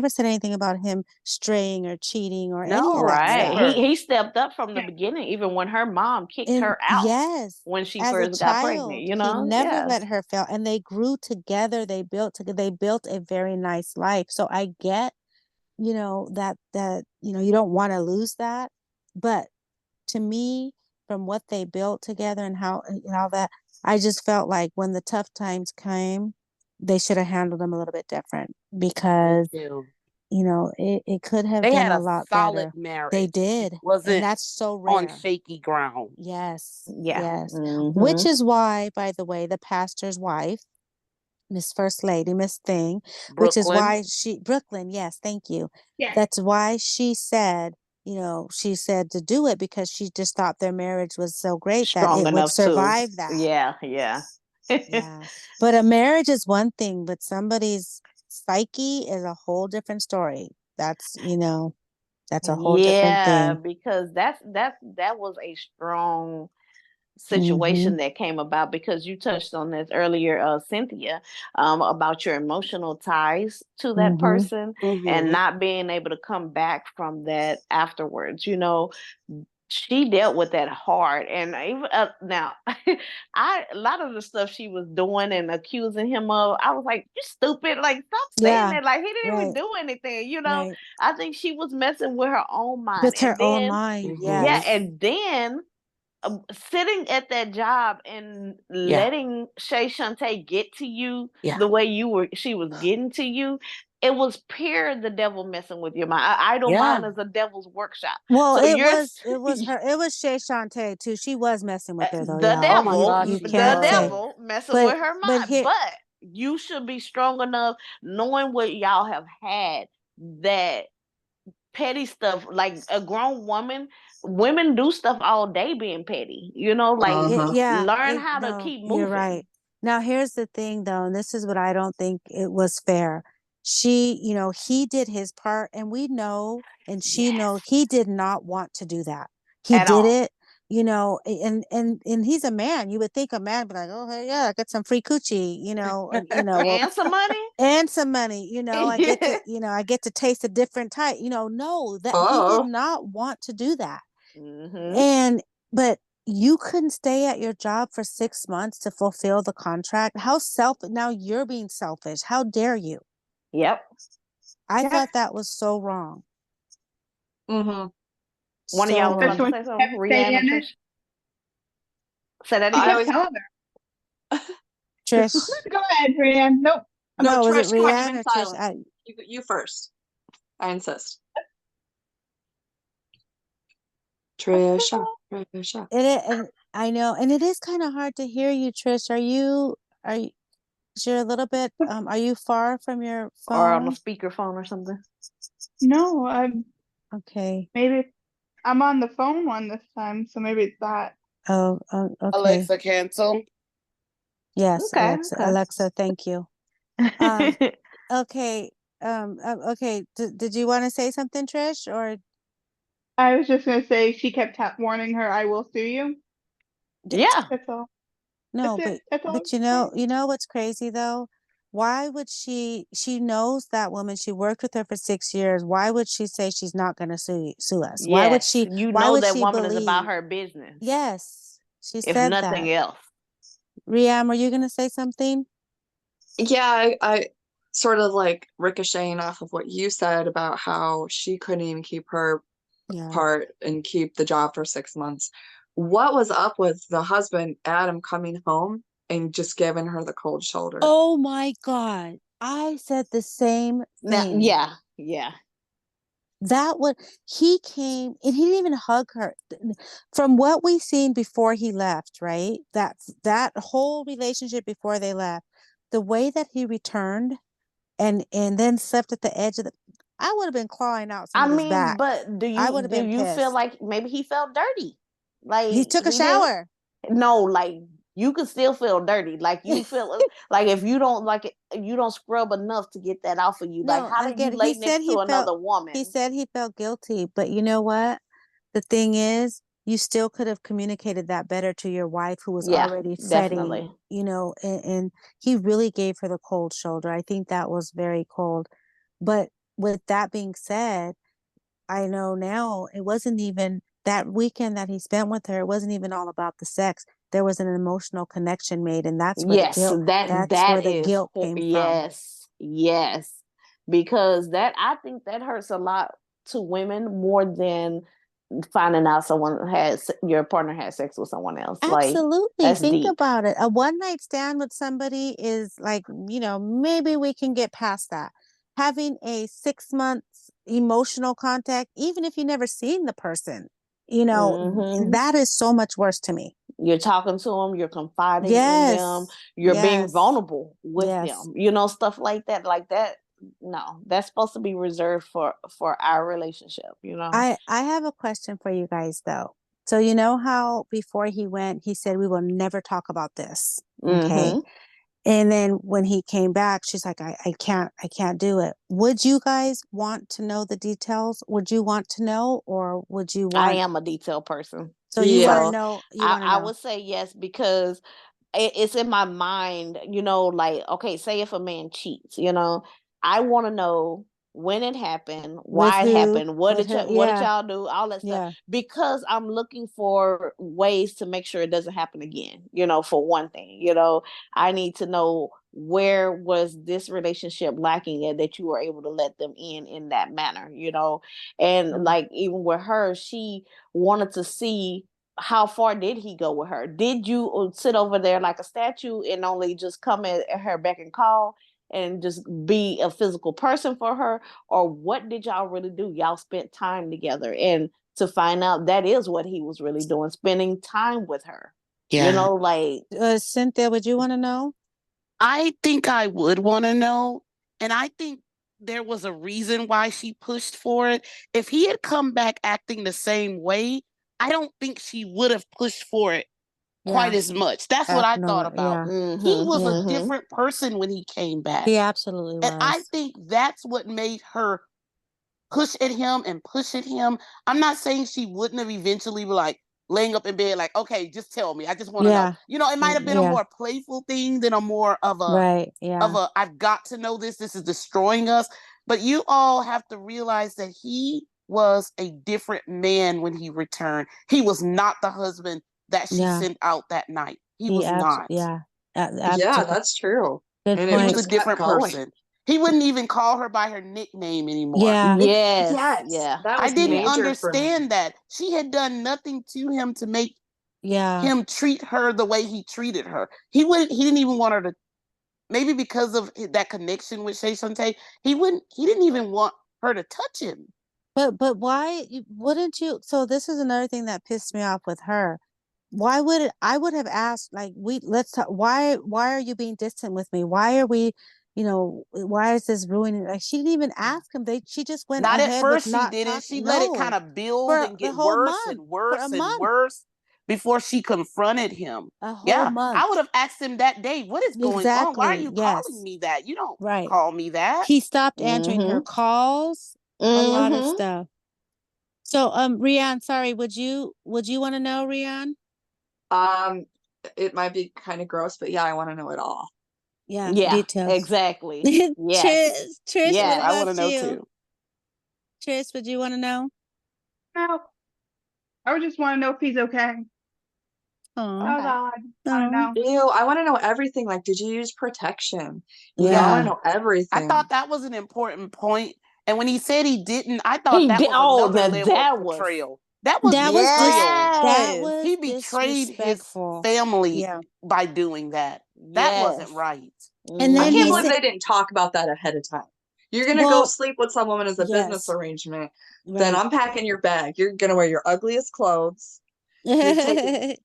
said anything about him straying or cheating or any of No, that Right. stuff. never. He stepped up from the Yeah. beginning, even when her mom kicked And her out yes, when she as a first got pregnant, child, you he know? never Yeah. let her fail. And they grew together. They built a very nice life. So I get, that you don't want to lose that. But to me, from what they built together and how that, I just felt like when the tough times came, they should have handled them a little bit different, Me because too. it could have They been had a a lot solid better. They marriage. It did. And wasn't that's so on rare. shaky ground. Yes, Yeah. yes. Which Mm-hmm. is why, by the way, the pastor's wife, Miss First Lady, Miss Thing, which is Brooklyn, why Brooklyn, yes, thank you. Yeah. That's why she said, she said to do it, because she just thought their marriage was so great that Strong it would enough to. survive that. Yeah, yeah. Yeah. But a marriage is one thing, but somebody's psyche is a whole different story. That's a whole different Yeah, thing. because that was a strong Mm-hmm. situation that came about, because you touched on this earlier, Cynthia, about your emotional ties to that Mm-hmm. person and mm-hmm. not being able to come back from that afterwards. She dealt with that hard, and even now, a lot of the stuff she was doing and accusing him of, I was like, "You stupid! Like, stop saying Yeah. that! Like, he didn't even Right. do anything." Right. I think she was messing with her own mind, With her and own then mind. Mm-hmm. yeah, Yes. and then sitting at that job and Yeah, letting Shay Shantae get to you yeah, the way she was getting to you, it was pure the devil messing with your mind. Idle yeah. mind is a devil's workshop. Well, So it was Shay Shantae too. She was messing with her though, the y'all. Oh my You gosh, you she can't say. was. devil messing with But her but mind. here, But you should be strong enough, knowing what y'all have had, that petty stuff, like a grown women do stuff all day being petty, like Uh-huh. learn how to no, keep you're moving. right. Now here's the thing though, and this is what I don't think it was fair. He did his part, and we know, and she know, Yes. he did not want to do that. He At did all. it, and he's a man. You would think a man would be like, oh hey, yeah, I got some free coochie, well, And some money. and some money, Yeah. I get to taste a different type, no, that he did Oh. not want to do that. Hmm. And but you couldn't stay at your job for 6 months to fulfill the contract. Now you're being selfish. How dare you? Yep. I Yep. thought that was so wrong. Mm-hmm. One of So y'all was about Especially to wrong. when say she something, kept Rihanna, saying it. Trish. Say that She I again. kept always telling her. Trish. Go ahead, Brienne. Nope. no, No, was it Trish, come on, you've Rihanna been or Trish? silent. You first. I insist. Trisha, Sure. and I know, and it is kind of hard to hear you, Trish. Are you, you're a little bit, are you far from your Or on a phone? speakerphone or something. No, I'm Okay. maybe I'm on the phone one this time, so maybe it's that. Oh, okay. Alexa, cancel. Yes, Okay, Alexa, thank you. Um, okay. okay. Okay. Did you want to say something, Trish, or I was just gonna say she kept warning her, "I will sue you." Yeah. That's all. no? That's it. That's all. But you know what's crazy though? Why would she knows that woman, she worked with her for 6 years. Why would she say she's not going to sue us? Yes. You Why know would that she woman is about believe? her business, Yes, she if said nothing that. else. Riam, are you going to say something? Yeah, I sort of like ricocheting off of what you said about how she couldn't even keep her Yeah. part and keep the job for 6 months. What was up with the husband, Adam, coming home and just giving her the cold shoulder? Oh my God. I said the same Now, thing. yeah. That would he came and he didn't even hug her. From what we seen before he left, right? That whole relationship before they left, the way that he returned and then slept at the edge of the, I would have been clawing out I somebody's mean, back. but I would have do been you feel pissed. like maybe he felt dirty? Like He took a he didn't. shower. No, like you could still feel dirty. Like you feel like if you don't like it, you don't scrub enough to get that off of you. Like No, how I did you get it. He lay said next to another woman? he felt guilty, but you know what? The thing is, you still could have communicated that better to your wife who was Yeah, already fretting, definitely. and he really gave her the cold shoulder. I think that was very cold. But with that being said, I know now it wasn't even that weekend that he spent with her, it wasn't even all about the sex. There was an emotional connection made, and Yes, that's where that the is guilt came from. yes, because that I think that hurts a lot to women more than finding out your partner had sex with someone else. Like Absolutely. that's Think deep. about it. A one night stand with somebody is like, maybe we can get past that. Having a 6 months emotional contact, even if you never seen the person, Hmm. that is so much worse to me. You're talking to them, you're confiding in them, Yes. you're being Yes. vulnerable with Yes. them. Stuff like that. Like that. No, that's supposed to be reserved for our relationship. I have a question for you guys though. So you know how before he went, he said we will never talk about this. Okay. Hmm. And then when he came back, she's like, I can't do it. Would you guys want to know the details? Would you want to know, or would you I want, am a detail person. so you want to Yes. So know, you I, want to I know would say yes because it's in my mind, like, okay, say if a man cheats, I want to know when it happened, with why it who, happened, with who. what did Yeah. y'all do, all that stuff, Yeah. because I'm looking for ways to make sure it doesn't happen again, for one thing, I need to know where was this relationship lacking at that you were able to let them in that manner, and Mm. like even with her, she wanted to see how far did he go with her? Did you sit over there like a statue and only just come at her beck and call and just be a physical person for her? Or what did y'all really do? Y'all spent time together. And to find out that is what he was really doing, spending time with her. Yeah. Like, Cynthia, would you want to know? I think I would want to know. And I think there was a reason why she pushed for it. If he had come back acting the same way, I don't think she would have pushed for it quite Yeah. as much. That's what I thought Abnormal. about. Yeah. He was a Yeah. different person when he came back. He absolutely And I was. think that's what made her push at him and push at him. I'm not saying she wouldn't have eventually be like laying up in bed, like, okay, just tell me. I just want to know. Yeah. It might have been a Yeah. more playful thing than a more Right. Yeah. of a I've got to know this. This is destroying us. But you all have to realize that he was a different man when he returned. He was not the husband that she Yeah. sent out that night. He was not. Yeah. Yeah, Absolutely. that's true. Good And He it was point. a just kept different going. person. He wouldn't even call her by her nickname anymore. Yeah. yes, Yes, yeah. that I was didn't major for me. understand that. She had done nothing to him to make Yeah. him treat her the way he treated her. He didn't even want her to, maybe because of that connection with Shay Shantae, he didn't even want her to touch him. But why wouldn't you? So this is another thing that pissed me off with her. Why would it, I would have asked, like, let's talk, why are you being distant with me? Why are we, why is this ruining, like, she didn't even ask him. She just went Not at ahead with first she not didn't. She talking. let it kind No, of build for and the get whole worse month, and for worse a and month, worse before she confronted him. a whole Yeah, I month. would have asked him that day, what is going on? Why are Exactly. you calling Yes. me that? You don't Right. call me that. He stopped answering her Mm-hmm. calls, a lot of Mm-hmm. stuff. So, Rian, sorry, would you want to know, Rian? Um, it might be kind of gross, but yeah, I want to know it all. Yeah, Yeah, details. exactly. Yes. Trish, what I Yes. want to about know you? too. Trish, would you want to know? No, I would just want to know if he's okay. Oh, That's Okay. all I just want to oh, know. Ew, I want to know everything. Like, did you use protection? I want yeah. to know I everything. thought that was an important point. And when he said he didn't, I thought He that did. was Oh, another now level of that was betrayal. That was betrayal. That yes, was He betrayed his disrespectful. family Yeah. by doing that. That wasn't yes. right. And I then can't he believe Mm-hmm. said, they didn't talk about that ahead of time. You're gonna go well, sleep with some woman as a business yes, arrangement. Then right. I'm packing your bag. You're gonna wear your ugliest clothes. You're taking,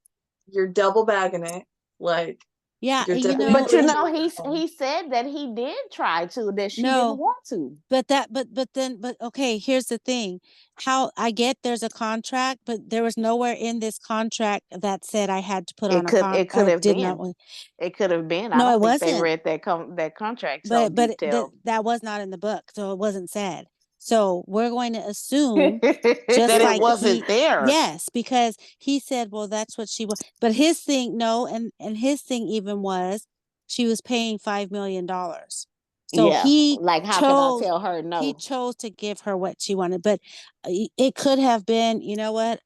you're double bagging it. Like, Yeah, you're But definitely he said that he did try to, that she didn't no, want to. but okay, here's the thing. How I get there's a contract, but there was nowhere in this contract that said I had to put on It could I have did not been. want. It could have been. I No, it don't think they wasn't. read that contract so detailed. That was not in the book, so it wasn't said. So we're going to assume, That just it like wasn't there. yes, because he said, well, that's what she was. But his thing, no, and his thing even was she was paying $5 million. So Yeah, like how can I tell her he no? chose to give her what she wanted. But it could have been, you know what?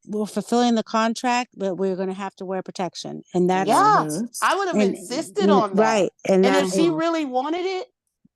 We're fulfilling the contract, but we're going to have to wear protection, and Yeah, Mm-hmm. I would have and insisted on that. right, and And that if she Mhm. really wanted it,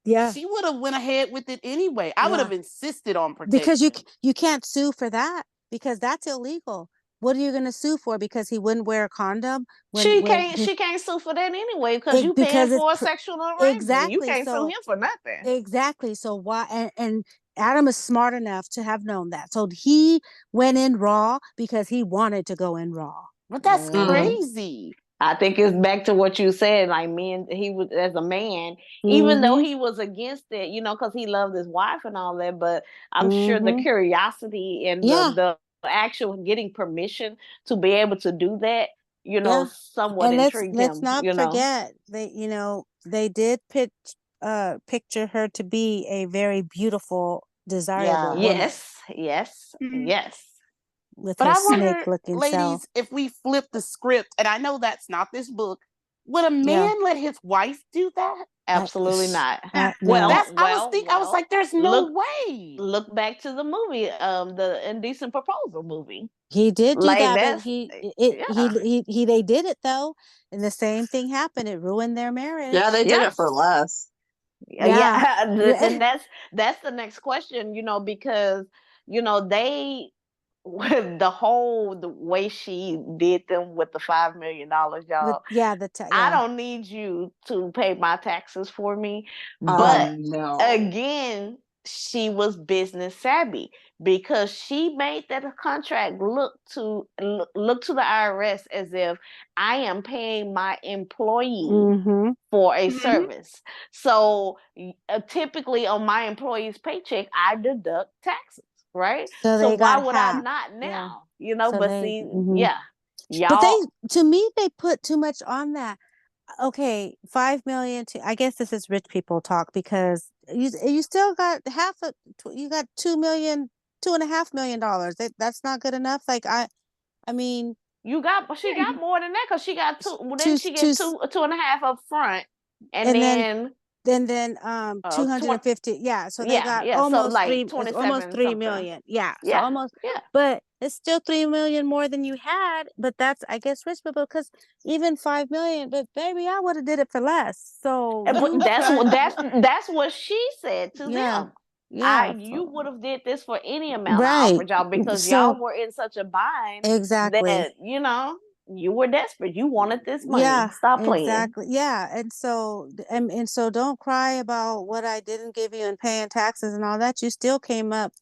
yeah. she would have went ahead with it anyway. I would Yeah, have insisted on because protection. you can't sue for that because that's illegal. What are you going to sue for? Because he wouldn't wear a condom when he She can't sue for that anyway because you paying because for a sexual arrangement. You exactly can't sue so him for nothing. exactly so why and Adam is smart enough to have known that. So he went in raw because he wanted to go in raw. But that's Hmm. Mhm. crazy. I think it's back to what you said. Like men, he was as a man, even though Mhm. he was against it, because he loved his wife and all that. But I'm sure the Mhm. curiosity and Yeah. the actual getting permission to be able to do that, Yeah. somewhat And intrigued let's him. not forget they did picture her to be a very beautiful, desirable Yeah. woman Yes, yes, Mhm. yes. with But her I snake wonder, looking self. ladies, if we flip the script, and I know that's not this book, would a Yeah. man let his wife do that? Absolutely not. No. I was like, there's no Look, way. look back to the movie, the Indecent Proposal movie. He did do Like that, but that's yeah, they did it though, and the same thing happened. It ruined their Yeah, they marriage. did yeah. it for less. Yeah. Yeah, Yeah. and that's the next question, because they with the way she did them with the $5 million, y'all. I Yeah. don't need you to pay my taxes for me, but No. again, she was business savvy because she made that contract look to the IRS as if I am paying my employee Mhm. for a Mhm. service. So typically on my employee's paycheck, I deduct taxes, right? So So they why got would I half. not Yeah. now? So But see, mhm. yeah, But y'all, to me, they put too much on that. Okay, 5 million to, I guess this is rich people talk because you still got you got 2 million, $2.5 million. That's not good enough. Like I mean, she got more than that because she got two. Well, didn't two, she two, get two and a half up front, and and then then 20? 250. Yeah, so they Yeah, got yeah. So almost like it's almost 27 3 something. million. Yeah, so Yeah, almost, yeah. but it's still 3 million more than you had. But that's, I guess, rich people, because even 5 million, but baby, I would have did it for less. So But you that's what she said to yeah, them. yeah, You would have did this for any amount I right. offered y'all because So y'all were in such a bind exactly. that you were desperate. You wanted this money. Yeah, Stop playing. exactly. Yeah. And so don't cry about what I didn't give you and paying taxes and all that. You still came up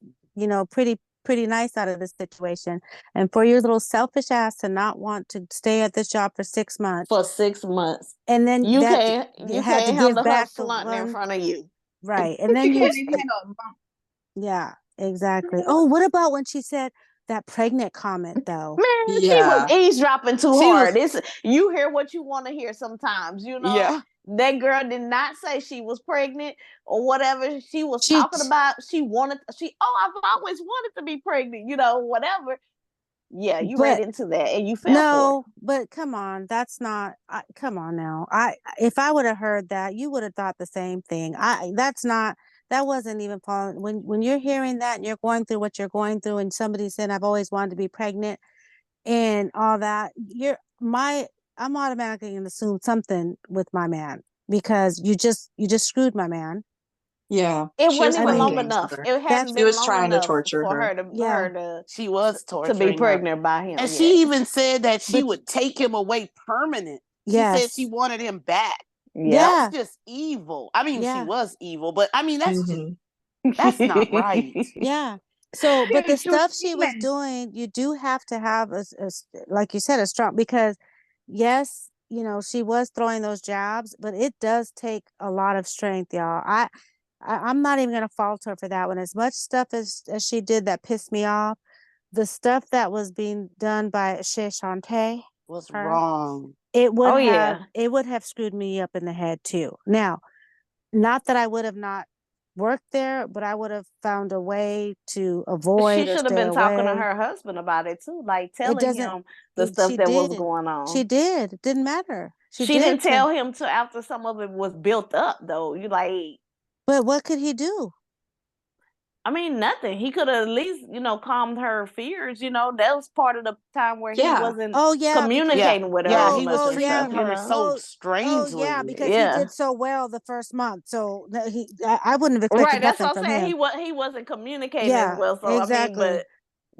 pretty nice out of this situation. And for your little selfish ass to not want to stay at this job for 6 months. For 6 months. And then You that can't you had to give handle her back the flaunting in one. front of you. Right. And then She you can't even handle a bump. yeah, exactly. Oh, what about when she said that pregnant comment though? Man, she was eavesdropping too She hard. was- You hear what you want to hear sometimes, Yeah. That girl did not say she was pregnant or whatever she was She- talking about. I've always wanted to be pregnant, whatever. Yeah, you read But into that and you fell for no, but come on, that's not. Come on now. If I would have heard that, you would have thought the same thing. That's not. That wasn't even falling. When you're hearing that and you're going through what you're going through, and somebody said, "I've always wanted to be pregnant," and all that, I'm automatically gonna assume something with my man because you just screwed my man. Yeah. it. It She was wasn't even playing long games enough. with her. It hadn't That's He been was long trying to enough torture for her. Yeah. She was to be torturing her. pregnant by him. And yeah. she even said that she But- would take him away permanent. She said Yes. she wanted him back. Yeah. That's just evil. I mean, she Yeah. was evil, but I mean, that's just Mhm. that's not right. Yeah. So, but the She was stuff she was demon. doing, you do have to have like you said, a strong, because yes, she was throwing those jabs, but it does take a lot of strength, y'all. I'm not even gonna fault her for that one. As much stuff as she did that pissed me off, the stuff that was being done by Shay Shantae, Was her, wrong. it would Oh, have yeah. it would have screwed me up in the head too. Now, not that I would have not worked there, but I would have found a way to She avoid or should have stay been talking to away. her husband about it too, like It telling doesn't. him the stuff She that was did. going on. She did. It didn't matter. She She didn't did. tell him till after some of it was built up, though. But what could he do? I mean, nothing. He could have at least, calmed her fears. That was part of the time where he Yeah. wasn't Oh yeah, communicating with her Yeah, as he much was and treating stuff. her so Oh strangely. yeah, because he Yeah. did so well the first month. So I wouldn't have Right, expected that's nothing what I'm from saying. him. He wasn't communicating as Yeah, well. So I mean, exactly. but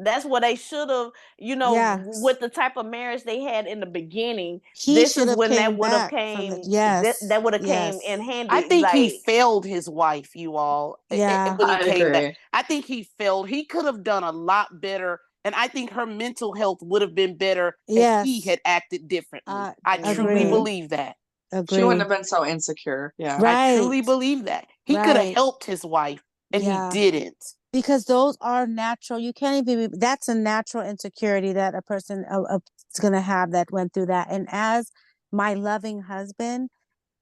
that's what they should have, Yeah. with the type of marriage they had in the beginning. He This should is have when that came would have back from the came. yes. That would have came Yes. in handy. I think he Like, failed his wife, you all. Yeah. When he I'd came back. agree. I think he failed. He could have done a lot better. And I think her mental health would have been better if he Yes. had acted differently. I agree. truly believe that. She wouldn't Agree. have been so insecure. Yeah. I truly Right. believe that. He could have Right. helped his wife and Yeah. he didn't. Because those are natural. You can't even that's a natural insecurity that a person is going to have that went through that. And as my loving husband,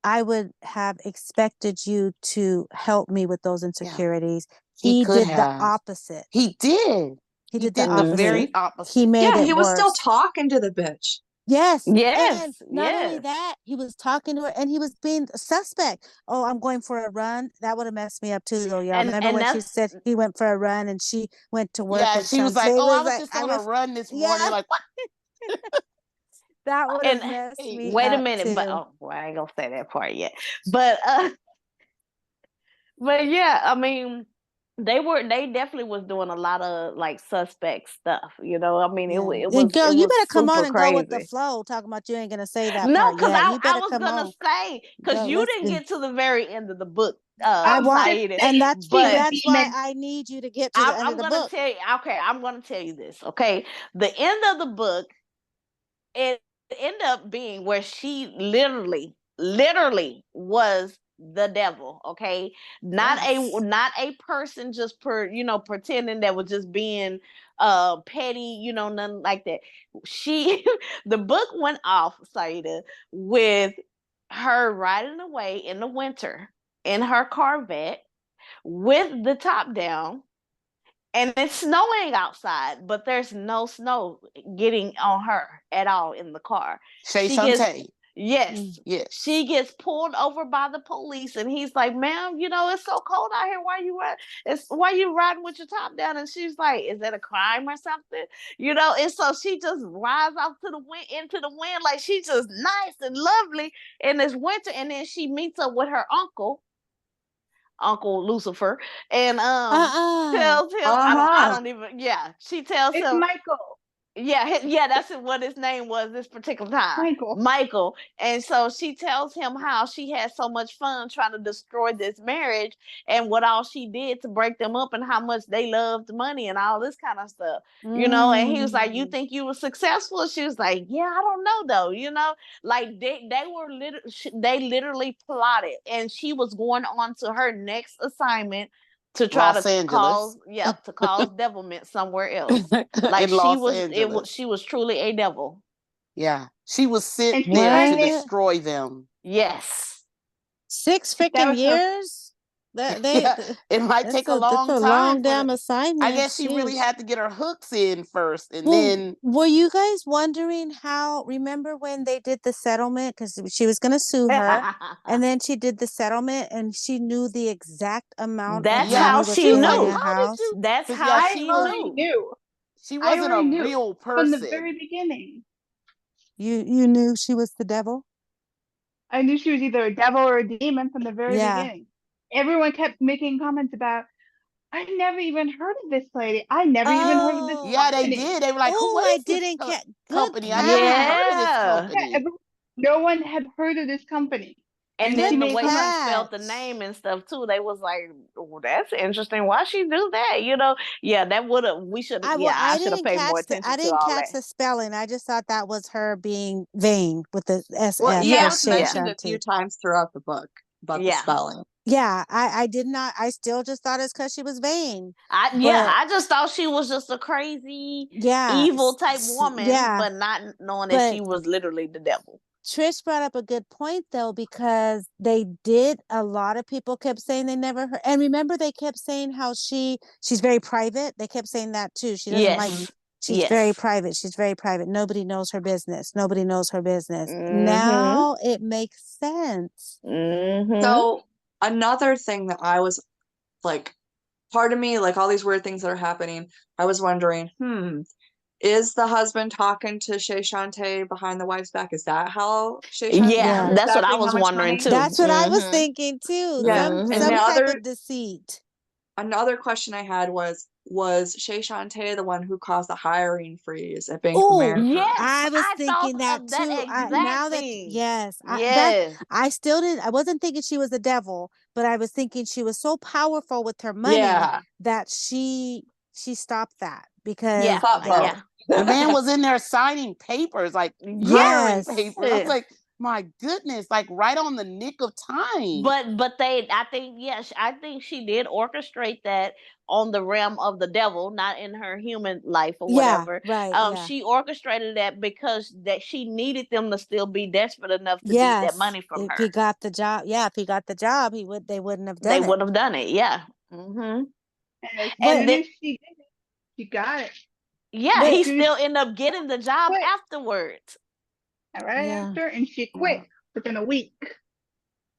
I would have expected you to help me with those insecurities. He He could did the have. opposite. He did. He did did the the opposite. very opposite. He made Yeah, it he was still worse. talking to the bitch. Yes. And yes, not only yes. that, he was talking to her and he was being a suspect. Oh, I'm going for a run. That would have messed me up too, though, y'all. Remember when she said he went for a run and she went to work Yeah, and she was like, "Oh, I was like, just on a run this morning." yeah, Like, what? that would have And messed me wait a up minute, too. but I ain't gonna say that part yet. But yeah, I mean, they definitely was doing a lot of like suspect stuff. I mean, Yeah. it And was girl, it you was better come on super and go with the crazy. flow. Talking about you ain't gonna say that No, part because yet. You I better was come gonna on. say, because Go, you let's didn't do. get to the very end of the book, I want, Saida. and that's She was But that's why demon. I need you to get to the end of I'm the gonna book. tell you. Okay, I'm gonna tell you this. Okay, the end of the book, it ended up being where she literally was the devil. Okay, not Yes. a person just pretending that was just being petty, nothing like that. The book went off, Saida, with her riding away in the winter in her Corvette with the top down, and it's snowing outside, but there's no snow getting on her at all in the car. Shay She gets Shantae. yes, Yes. she gets pulled over by the police, and he's like, "Ma'am, it's so cold out here. Why you riding with your top down?" And she's like, "Is that a crime or something?" And so she just rides off to the wind into the wind, like she's just nice and lovely in this winter, and then she meets up with her Uncle Lucifer, and Uh-uh. tells him, I Uh-huh. don't even, yeah, she tells It's him, Michael. Yeah, that's what his name was this particular time. Michael. And so she tells him how she had so much fun trying to destroy this marriage and what all she did to break them up and how much they loved money and all this kind of stuff. And he was like, "You think you were successful?" She was like, "Yeah, I don't know though." Like they literally plotted, and she was going on to her next assignment to try Los to Angeles. cause devilment somewhere else. Like In Los Angeles. she was truly a devil. Yeah. She was sent And she there to finally, destroy them. Yes. 6 that freaking was her. years? That Yeah. It might take a that's long a time long for damn the I assignment. guess she really Shoot. had to get her hooks in first, and Well, then were you guys wondering how? Remember when they did the settlement? Because she was going to sue her, and then she did the settlement, and she knew the exact amount of That's yeah, how money was she she was for like, buying knew. a "How did house. you?" That's Because yeah, how I she already knew. knew. she I wasn't a already knew real from the person. very beginning. You knew she was the devil? I knew she was either a devil or a demon from the very Yeah. beginning. Everyone kept making comments about, I never even heard of this lady. I never even heard of this Oh, Yeah, they company. did. They were like, "Who? oh, What I is this didn't get good company? I never even catch. heard of this Yeah. Yeah, company." no one had heard of this company. And And Good she then the made way she comments. spelled the catch. name and stuff too, they was like, "Oh, that's interesting. Why she do that?" Yeah, that would have. We should. I well, Yeah, I should have paid more attention I to didn't all catch that. the spelling. I just thought that was her being vain with the Well, SS Yeah, yeah, it for was Shay mentioned a few Shanti. times throughout the book about the Yeah. spelling. Yeah, I did not. I still just thought it's because she was vain. I just thought she was just a crazy, Yeah, evil type woman, yeah. but not knowing that But she was literally the devil. Trish brought up a good point though, because a lot of people kept saying they never heard, and remember they kept saying how she's very private. They kept saying that too. She doesn't like, Yes. she's very private. She's very private. Nobody knows her business. Nobody knows her business. Now it makes sense. So another thing that I was like, part of me, like all these weird things that are happening, I was wondering, is the husband talking to Shay Shantae behind the wife's back? Is that how Shay Shantae Yeah, is that's what I stacking how was much wondering money? too. That's what I was thinking too. Yeah. And Some the type other of deceit. another question I had was Shay Shantae the one who caused the hiring freeze at Bank of Oh, America? Yes, I was I thought thinking that of that too. exact thing. Yes. I still didn't. I wasn't thinking she was the devil, but I was thinking she was so powerful with her money Yeah. that she stopped that because Yeah. Thought Yeah. the man was in there signing papers, like hiring yes, papers. I was like, my goodness, like right on the nick of time. But I think she did orchestrate that on the realm of the devil, not in her human life or yeah, whatever. right, yeah, She orchestrated that because that she needed them to still be desperate enough to need that yes. money from If her. he got the job, if he got the job, they wouldn't have They done it. would have done it. Yeah. And as But- soon as she did it, she got it. Yeah, But- he still ended up getting the job Quit. afterwards. Right after, and she quit within a week.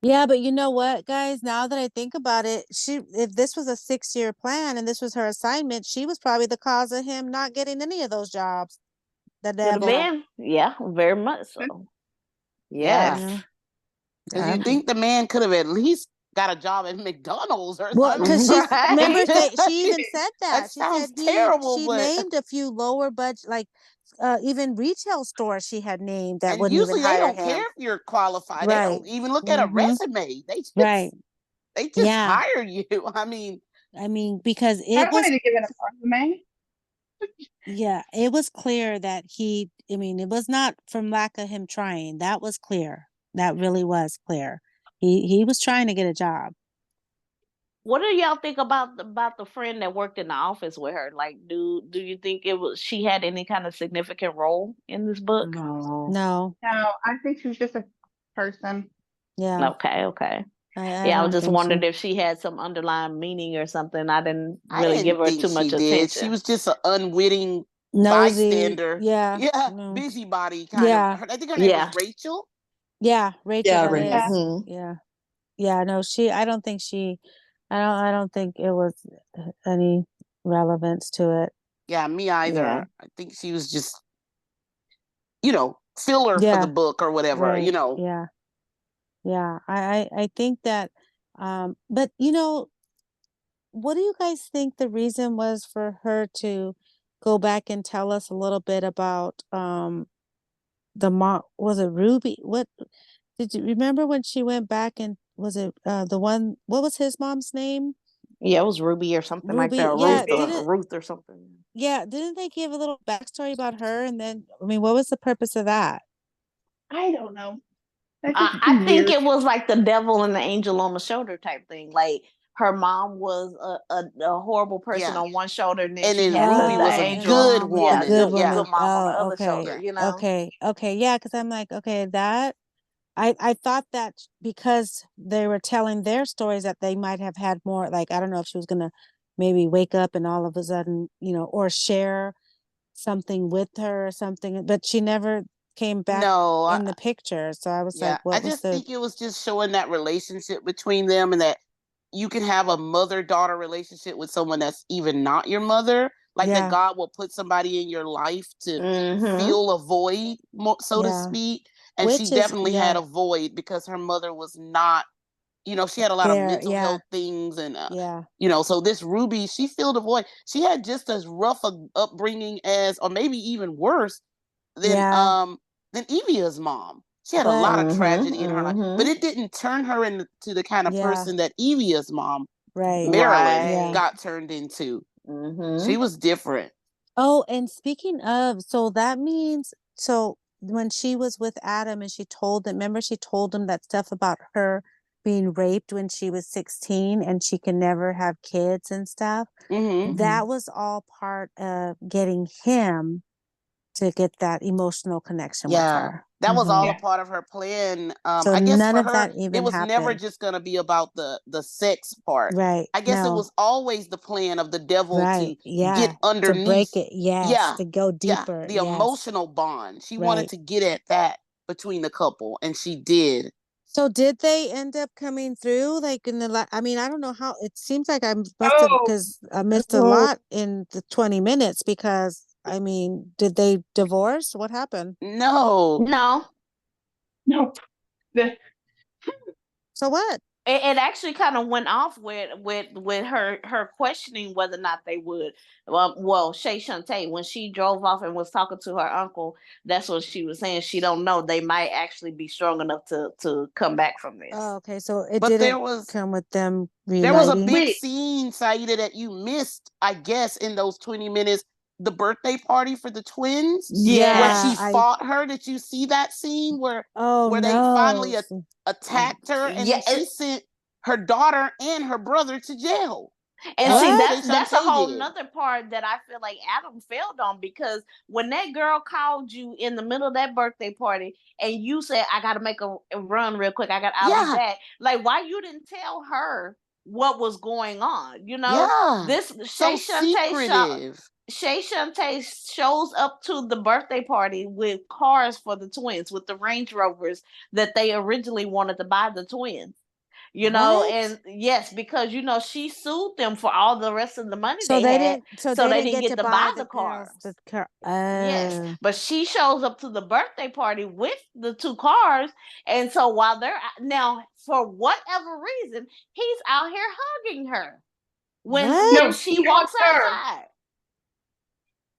Yeah, but you know what, guys? Now that I think about it, if this was a 6-year plan and this was her assignment, she was probably the cause of him not getting any of those jobs. The Could have devil. been. Yeah, very much so. Yes. Yeah. Because you think the man could have at least got a job at McDonald's or Well, something. because Right. remember she even said that. That She sounds said terrible, she but named a few lower budget, like even retail stores she had named that and wouldn't even usually they hire don't him. care if you're qualified. They Right. don't even look at a resume. They just they just Yeah. hire you. I mean, because I it was wanted to give it a resume. yeah, it was clear that it was not from lack of him trying. That was clear. That really was clear. He was trying to get a job. What do y'all think about the friend that worked in the office with her? Like, do you think she had any kind of significant role in this book? No. No. No, I think she was just a person. Yeah. Okay. I I was don't just think wondering so. if she had some underlying meaning or something. I didn't I really give didn't her think too she much did. attention. She was just an unwitting Nosy. bystander. Yeah. Yeah, No. busybody kind of. I think her name was Rachel. Yeah, Rachel. Yeah, that Rachel. is. Yeah. Yeah, no, I don't think I don't think it was any relevance to it. Yeah, me either. Yeah. I think she was just, filler for the book or whatever, Right. Yeah. Yeah. I think that but what do you guys think the reason was for her to go back and tell us a little bit about the mom? Was it Ruby? What did you remember when she went back and was it the one? What was his mom's name? Yeah, it was Ruby or something like Ruby. that, Yeah, Ruth or something. didn't they give a little backstory about her? And then, I mean, what was the purpose of that? I don't know. That just I seemed think weird. it was like the devil and the angel on the shoulder type thing. Like her mom was a horrible person Yeah. on one shoulder, and then And she then had Ruby the was a And the angel. good mom was a Yeah, woman. good Yeah. good woman. mom on the Oh, other okay. shoulder. Yeah. You know. Okay. Yeah, because I'm like, okay, that I thought that because they were telling their stories that they might have had more, like, I don't know if she was gonna maybe wake up and all of a sudden, or share something with her or something, but she never came back No, in the picture. So I was like, yeah, I what was just the think it was just showing that relationship between them, and that you can have a mother-daughter relationship with someone that's even not your mother. Like that yeah, God will put somebody in your life to Mm-hmm. fill a void, so to yeah. speak. And she Which is definitely had a void because her mother was not, she had a lot of there, mental yeah, health things, and yeah, so this Ruby, she filled a void. She had just as rough a upbringing as, or maybe even worse than yeah. um than Evia's mom. She had a But lot of Mm-hmm. tragedy in her life, but Mm-hmm. it didn't turn her into the kind of yeah, person that Evia's mom, right. Marilyn, Yeah. Right. got turned into. Mm-hmm. She was different. Oh, and speaking of, so that means, so when she was with Adam and she told him, remember she told him that stuff about her being raped when she was 16 and she can never have kids and stuff. Mm-hmm. That was all part of getting him to get that emotional connection with Yeah, her. that was all a Yeah. part of her plan. So I guess none for of her, that it even was never happened. just going to be about the sex part. Right. I guess it No. was always the plan of the devil Right. to get Yeah. To break underneath. it. Yes. Yeah, To go yeah, deeper. the Yes. emotional bond. She wanted Right. to get at that between the couple, and she did. So did they end up coming through like in I mean, I don't know how it seems like I must have Oh, because I missed a oh lot in the 20 minutes because I mean, did they divorce? What happened? No, No, no. The, So what? it actually kind of went off with her questioning whether or not they would. Well, Shay Shantae, when she drove off and was talking to her uncle, that's what she was saying. She don't know, they might actually be strong enough to come back from Oh, this. okay. So it but didn't come with them there was a reuniting. big wait. scene, Saida, that you missed, I guess, in those 20 minutes. The birthday party for the twins, where Yeah, she Yes. fought her. Did you see that scene where oh they no. finally attacked her, and Yeah, then she sent her daughter and her brother to jail? and see, Shay that's a Shantae whole did. nother part that I feel like Adam failed on, because when that girl called you in the middle of that birthday party and you said, I gotta make a run real quick, I'll be Yeah, back. Like, why you didn't tell her what was going on? yeah. This So secretive. Shay Shantae shows up to the birthday party with cars for the twins, with the Range Rovers that they originally wanted to buy the twins. What? And yes, because she sued them for all the rest of the money they had, So so they they didn't didn't get get to to buy buy the the girls the cars. car. Yes, Oh. but she shows up to the birthday party with the two cars, and so while they're now, for whatever reason, he's out here hugging her What? when No, she he hugged walks her. outside.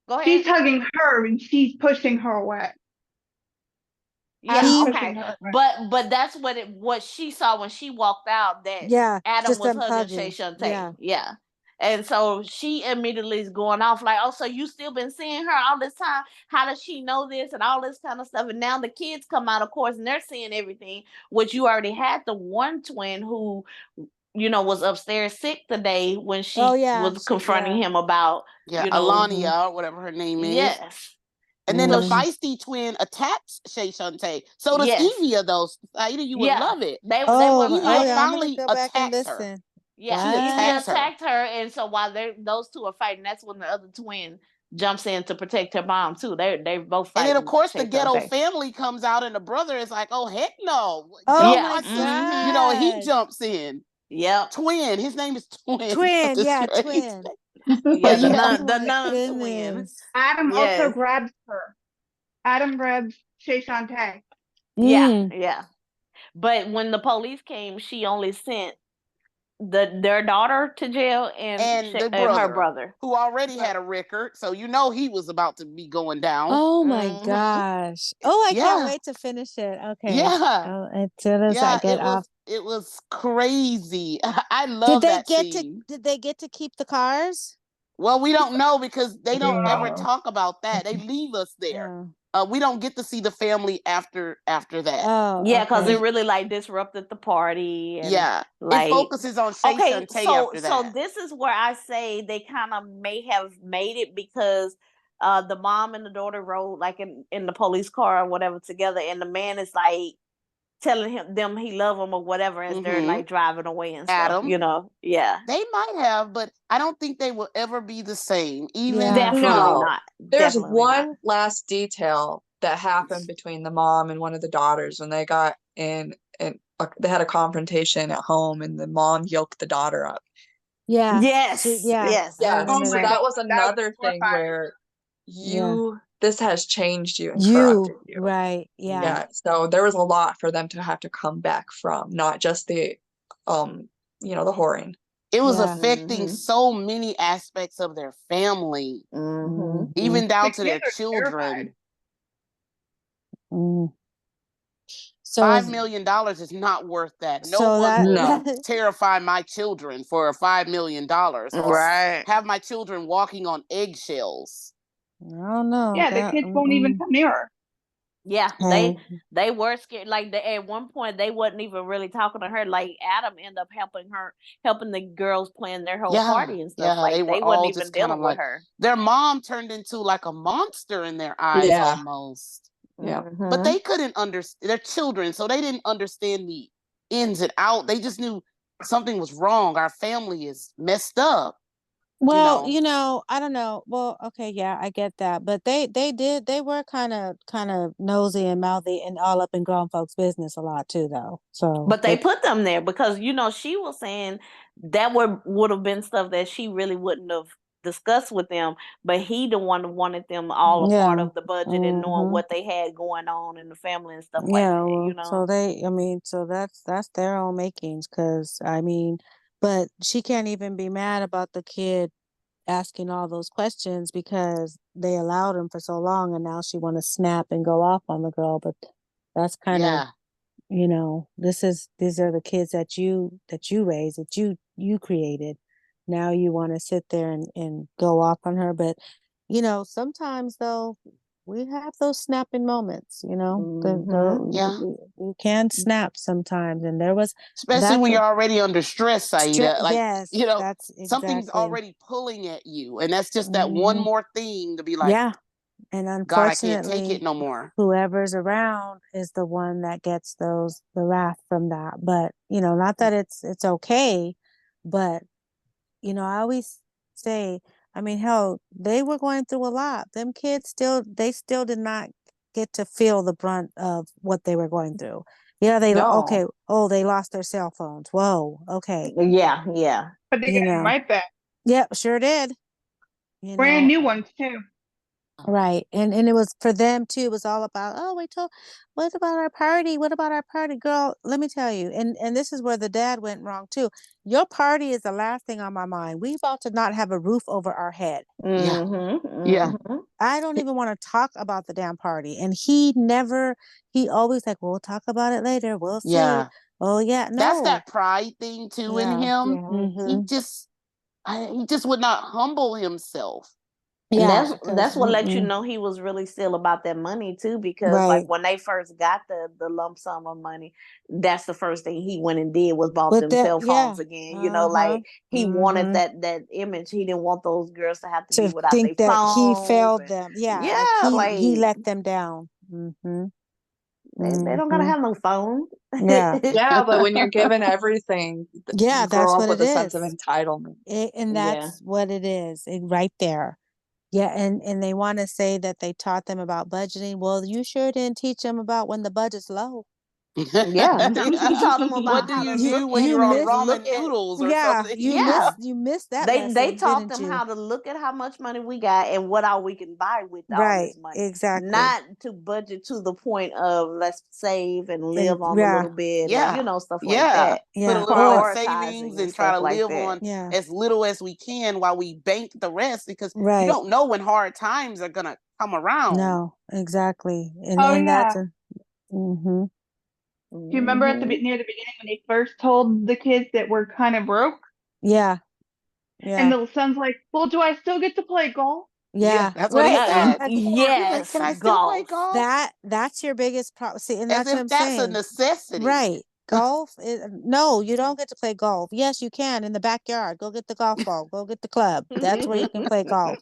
Go ahead. She's hugging her and she's pushing her away. Adam's Yeah, He pushing okay. her away. But that's what she saw when she walked out, that yeah, Adam just was them hugging Shay hugging. Shantae. Yeah. Yeah. And so she immediately is going off like, oh, so you still been seeing her all this time? How does she know this and all this kind of stuff? And now the kids come out, of course, and they're seeing everything, which you already had the one twin who, was upstairs sick today when Oh she yeah. was She confronting yeah. him about, Yeah, you know, Mm-hmm. Alania, or whatever her name is. yes. And then the So Mm. feisty twin attacks Shay Shantae. So does yes. Evia, though. Saida, you would Yeah. love it. They Oh, were oh Evia yeah, I'm fighting. gonna finally go back and attacks her. listen. Yeah, She Evie What? attacks her. attacked her, and so while those two are fighting, that's when the other twin jumps in to protect her mom too. They're both And then, of fighting course, the Shay ghetto Shantae. family comes out, and the brother is like, oh, heck no. Oh Jump Yeah. my my sister. Mm-hmm. He gosh. jumps in. Yep. Twin. His name is Twin. Twin, That's yeah, crazy. twin. Yeah. But The yeah. Oh nun, the my nun twin. goodness. Adam also Yes. grabs her. Adam grabs Shay Shantae. Yeah. Mm. Yeah. But when the police came, she only sent their daughter to jail and the and her brother, brother. who already had a record, so you know he was about to be going down. Oh my Mhm. gosh. Oh, I can't Yeah. wait to finish it. Okay. Yeah. Oh, as soon as I Yeah, get off. it was crazy. I Did love they that get to scene. did they get to keep the cars? Well, we don't know because they don't ever No. talk about that. They leave us there. Oh. We don't get to see the family after that. Oh, Yeah, because it okay. really like disrupted the party and Yeah, it like focuses on Shay okay, Shantae after so that. this is where I say they kind of may have made it because the mom and the daughter rode like in the police car or whatever together, and the man is like telling them he love them or whatever as they're Mm-hmm. like driving away and stuff, Adam, you know. Yeah, they might have, but I don't think they will ever be the same. Even Yeah. definitely No, not. there's Definitely not. one last detail that happened between the mom and one of the daughters when they got in, and they had a confrontation at home, and the mom yoked the daughter up. Yeah. Yes, Yeah. yes. I Yeah, Oh remember so my that. that God, was that was another thing horrifying. where Yeah. this has changed you and You, corrupted you. right. Yeah. Yeah, so there was a lot for them to have to come back from, not just the the whoring. it was Yeah. affecting Mhm. so many aspects of their family, Mhm. even The down to their kids are terrified. children. Mm. So $5 million is not worth that. No so one that will No. terrify my children for $5 million or Right. have my children walking on eggshells. I don't know Yeah, the that. kids won't even come near her. Yeah, Hey. they were scared. Like at one point, they wasn't even really talking to her. Like Adam ended up helping the girls plan their whole Yeah, party and stuff. yeah, they Like were they wasn't all even just kind of dealing with like, her. their mom turned into like a monster in their eyes Yeah. almost. Yeah. But Mhm. they couldn't understand, they're children, so they didn't understand the ins and out. They just knew something was wrong. Our family is messed up, Well, I don't know. Well, okay, yeah, I get that. But they were kind of nosy and mouthy and all up in grown folks' business a lot too, though. So But they put them there because she was saying that would have been stuff that she really wouldn't have discussed with them. But he the one that wanted them all a part yeah. of the budget and knowing Hmm. what they had going on in the family and stuff like Yeah, that. You well, so know. I mean, so that's their own makings, because I mean, but she can't even be mad about the kid asking all those questions because they allowed him for so long, and now she want to snap and go off on the girl. But that's kind of, yeah. these are the kids that you raised, that you created. Now you want to sit there and go off on her. But sometimes though, we have those snapping moments. Mhm. Yeah, You can snap sometimes, and there was especially that's when a you're already under stress, Saida. Like, yes, that's something's exactly. already pulling at you, and that's just that one Hmm. more thing to be like, Yeah. And God, I can't take it unfortunately, no more. whoever's around is the one that gets the wrath from that. But, not that it's okay, but, I always say, I mean, hell, they were going through a lot. Them kids they still did not get to feel the brunt of what they were going through. Yeah, okay, No. oh, they lost their cell phones. Whoa, okay. Yeah, yeah. But they You got them know, right back. yep, sure did. Brand new ones too. Right. And it was for them too. It was all about, oh, what about our party? What about our party? Girl, let me tell you. And this is where the dad went wrong too. Your party is the last thing on my mind. We about to not have a roof over our head. Yeah, Mhm. yeah, Mhm. I don't even want to talk about the damn party. And he always like, we'll talk about it later. We'll see. yeah. Oh yeah, That's no. that pride thing too in Yeah. him. Yeah. He Mm-hmm. just, he just would not humble himself. And Yeah, because that's what let you know he was really still about that money too, because like right. when they first got the lump sum of money, that's the first thing he went and did was bought But them that, cell yeah. phones again. Uh-huh. Like he wanted Mm-hmm. that image. He didn't want those girls to have to be To without think their that he phones failed and them. Yeah, like yeah, he like let them down. Mm-hmm. they don't gotta Mm-hmm. have no phone. Yeah. Yeah, but when you're given everything, Yeah, you that's grow up what it with a sense of is. entitlement. And Yeah. that's what it is. Right there. Yeah, and they want to say that they taught them about budgeting. Well, you sure didn't teach them about when the budget's low. Yeah, you taught them What about do how to you You do look when at you you're on missed look ramen at. noodles or yeah, something? Yeah, you missed that they lesson, taught didn't them you? how to look at how much money we got and what all we can buy with all Right, this money. exactly. Not to budget to the point of let's save and And live on a yeah, little bit and Yeah. stuff like Yeah. that. Put a yeah. little in Or savings Prioritizing and and try stuff to like live that. on yeah, as little as we can while we bank the rest, because you right. don't know when hard times are gonna come around. No, exactly. Oh And that's yeah. a mm-hmm. Do you remember at the Hmm. near the beginning when they first told the kids that we're kind of broke, Yeah, and yeah, the son's like, "Well, do I still get to play golf?" Yeah, yeah. that's what he Right. said. He's like, Yes, "Can I still play golf. golf?" That's your biggest problem. See, and As that's what if I'm that's a saying. necessity. Right. Golf is, no, you don't get to play golf. Yes, you can in the backyard. Go get the golf ball. Go get the club. That's where you can play golf.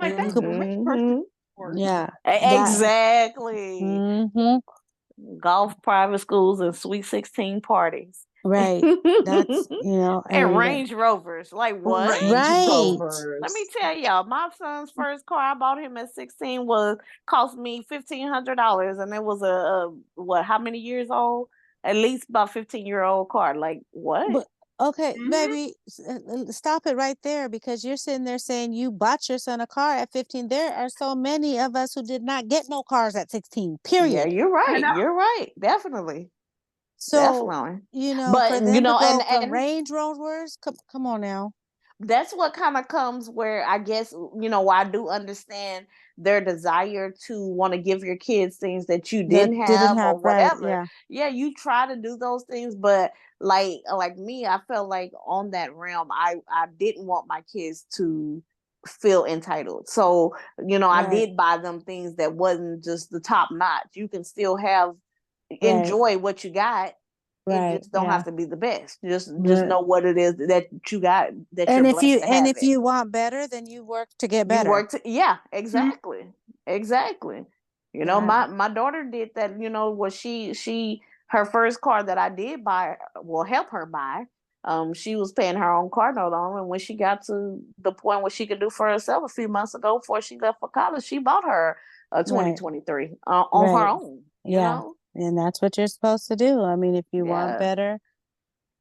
I'm like, that's You, a rich person Hmm. sport. yeah. That. Exactly. Mm-hmm. Golf, private schools, and Sweet 16 parties. Right. That's, I And mean, Range Rovers. Like what? Range right. Let me Rovers. tell y'all, my son's first car I bought him at 16 was cost me $1,500, and it was a what? How many years old? At least about 15-year-old car. Like what? But okay, Hmm. baby, stop it right there because you're sitting there saying you bought your son a car at 15. There are so many of us who did not get no cars at 16, Yeah, period. you're I right. know. You're right. Definitely, So, definitely. for But them to go from and Range Rovers, come on now. that's what kind of comes where I guess I do understand their desire to want to give your kids things that you That didn't didn't have or have, right, whatever. yeah, Yeah, you try to do those things, but like me, I felt like on that realm, I didn't want my kids to feel entitled. So, I right, did buy them things that wasn't just the top notch. You can still right, enjoy what you got. It right, just don't yeah. have to be the best. Just Right. know what it is that you got, that you're And if blessed you to and have if it. you want better, then you work to get You better. work to, yeah, Mhm. exactly. Exactly. That My daughter did that, what she her first car that I did buy, will help her buy. She was paying her own car note on, and when she got to the point where she could do for herself a few months ago before she left for college, she bought her a right, 2023 on her right. own. Yeah. And that's what you're supposed to do. I mean, if you want Yeah. better,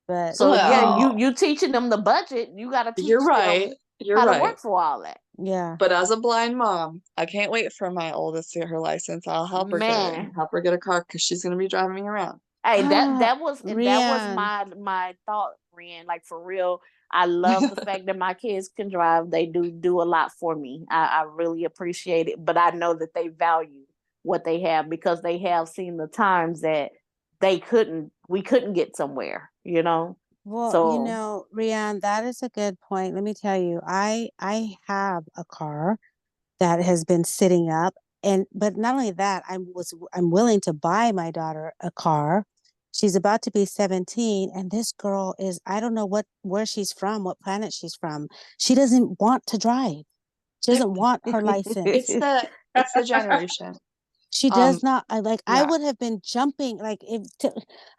but So yeah, Well, you teaching them the budget. You got to you're teach right. them You're how to right. work for all that. yeah. But as a blind mom, I can't wait for my oldest to get her license. I'll Man, help her get a car because she's gonna be driving me around. hey, that Ah, that was that was Rian. my thought, Ren. Like for real, I love the fact that my kids can drive. They do a lot for me. I really appreciate it, but I know that they value what they have because they have seen the times that we couldn't get somewhere. Well, So Rian, that is a good point. Let me tell you, I have a car that has been sitting up, and but not only that, I'm willing to buy my daughter a car. She's about to be 17, and this girl is, I don't know where she's from, what planet she's from. She doesn't want to drive. She doesn't want her It's license. the generation. She does Um, not. I yeah. would have been jumping like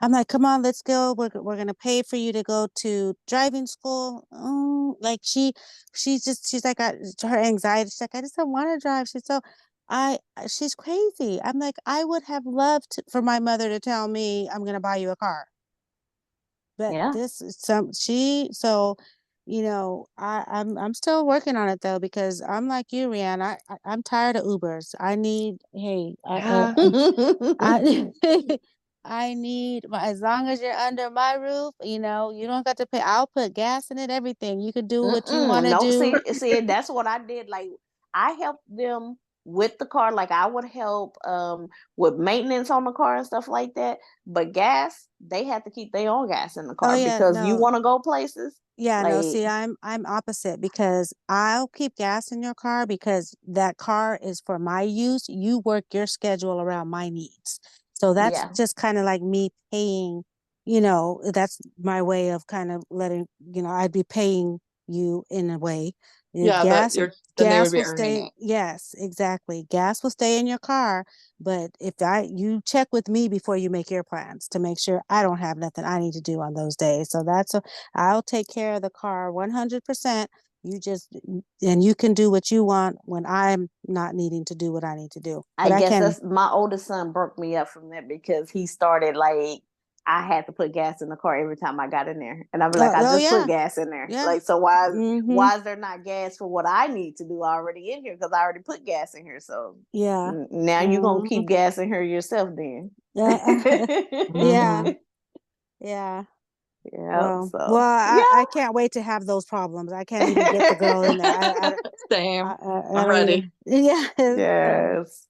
I'm like, come on, let's go. We're gonna pay for you to go to driving school. Like she's like her anxiety. She's like, I just don't want to drive. She's crazy. I'm like, I would have loved for my mother to tell me I'm gonna buy you a car. But yeah. this is some she so I'm still working on it though because I'm like you, Rihanna. I'm tired of Ubers. I need hey Yeah. I I need as long as you're under my roof, you don't got to pay. I'll put gas in it, everything. You can do what you want Mm-mm. to No, do. see, that's what I did. Like I helped them with the car. Like I would help with maintenance on the car and stuff like that. But gas, they had to keep their own gas in the Oh car yeah, because you no. want to go places. Yeah, no, Like see, I'm opposite because I'll keep gas in your car because that car is for my use. You work your schedule around my needs. So that's yeah, just kind of like me paying, that's my way of kind of letting, I'd be paying you in a way. Yeah, but Gas you're then they would gas be will earning stay, it. yes, exactly. Gas will stay in your car, but if you check with me before you make your plans to make sure I don't have nothing I need to do on those days. So I'll take care of the car 100%. and you can do what you want when I'm not needing to do what I need to do. But I guess can. that's my oldest son broke me up from that because he started like I had to put gas in the car every time I got in there, and I'd be like, I just put gas in there. Yeah. Like, so why is there not gas for what I need to do already in here? Because I already put gas in here. So Yeah. now you're gonna keep gas in here yourself, then. Yeah. Yeah. Yeah. I can't wait to have those problems. I can't even get the girl in there. Same. I'm ready. Yeah. Yes.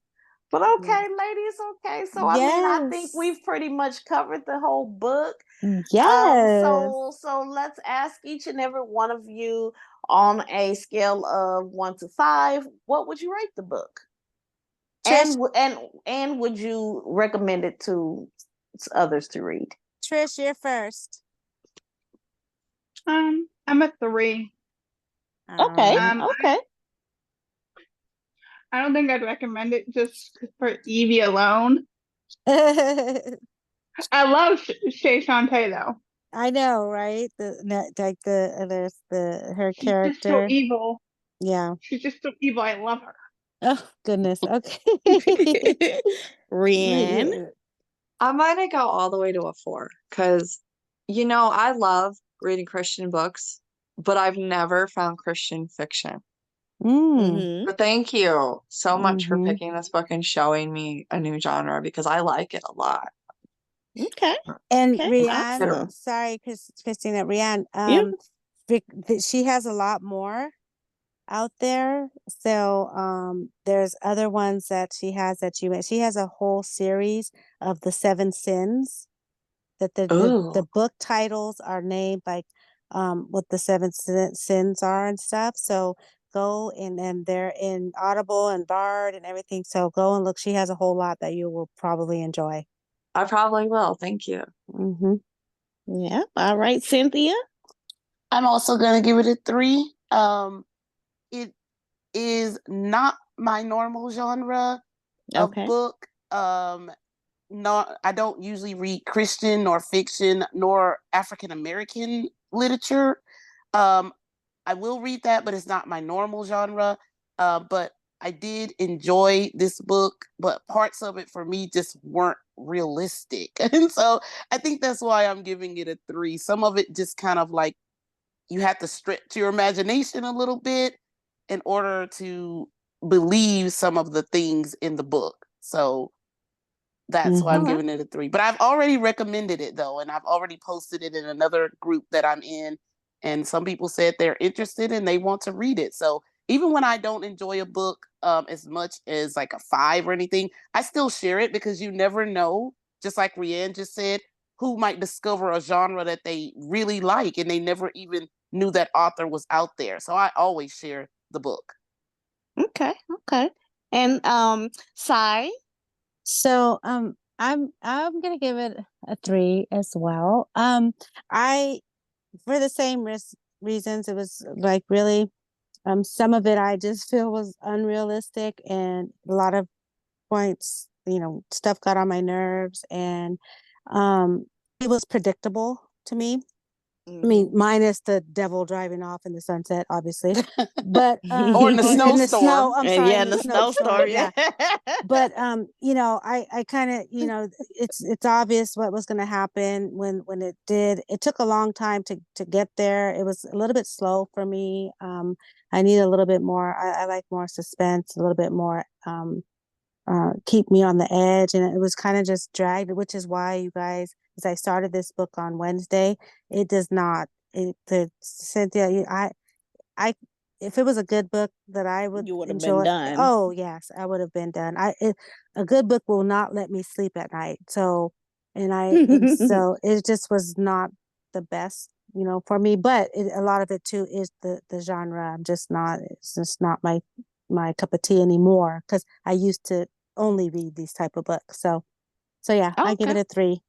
But okay, ladies, okay. So I mean, I think Yes. we've pretty much covered the whole book. Yes. So let's ask each and every one of you on a scale of 1 to 5, what would you rate the book? Trish, And would you recommend it to others to read? Trish, you're first. I'm a 3. Okay. Okay. I don't think I'd recommend it just for Evie alone. I love Shay Shantae though. I know, right? There's her She's character. just so evil. Yeah. She's just so evil. I love her. Oh goodness. Okay. Rianne. I'm gonna go all the way to a 4 because, I love reading Christian books, but I've never found Christian fiction. But thank you so much for picking this book and showing me a new genre because I like it a lot. Okay. And Okay. Rianne, Awesome. sorry, Christina, Rianne, she has a lot more out there. So there's other ones that she has that she has a whole series of the 7 sins that the book titles are named like what the 7 sins are and stuff. So go and they're in Audible and Bard and everything. So go and look. She has a whole lot that you will probably enjoy. I probably will. Thank you. Yeah. All right, Cynthia. I'm also gonna give it a 3. It is not my normal genre of book. No, I don't usually read Christian nor fiction nor African American literature. I will read that, but it's not my normal genre. But I did enjoy this book, but parts of it for me just weren't realistic. And so I think that's why I'm giving it a 3. Some of it just kind of like you have to stretch your imagination a little bit in order to believe some of the things in the book. So that's why I'm giving it a 3. But I've already recommended it though, and I've already posted it in another group that I'm in. And some people said they're interested and they want to read it. So even when I don't enjoy a book as much as like a 5 or anything, I still share it because you never know, just like Rianne just said, who might discover a genre that they really like and they never even knew that author was out there. So I always share the book. Okay. And Sai. So I'm gonna give it a 3 as well. I for the same reasons, it was like really some of it I just feel was unrealistic, and a lot of points, stuff got on my nerves, and it was predictable to me. I mean, minus the devil driving off in the sunset, obviously, but or in the snowstorm. I'm sorry, yeah, in the snowstorm. yeah. But I kind of, it's obvious what was going to happen when it did. It took a long time to get there. It was a little bit slow for me. I need a little bit more. I like more suspense, a little bit more. Keep me on the edge, and it was kind of just dragged, which is why, you guys, as I started this book on Wednesday, it does not Cynthia, I if it was a good book that I would You would have enjoy, been done. oh yes, I would have been done. A good book will not let me sleep at night. So so it just was not the best, for me. But a lot of it too is the genre. It's just not my cup of tea anymore, because I used to only read these type of books. So yeah, I give it a 3.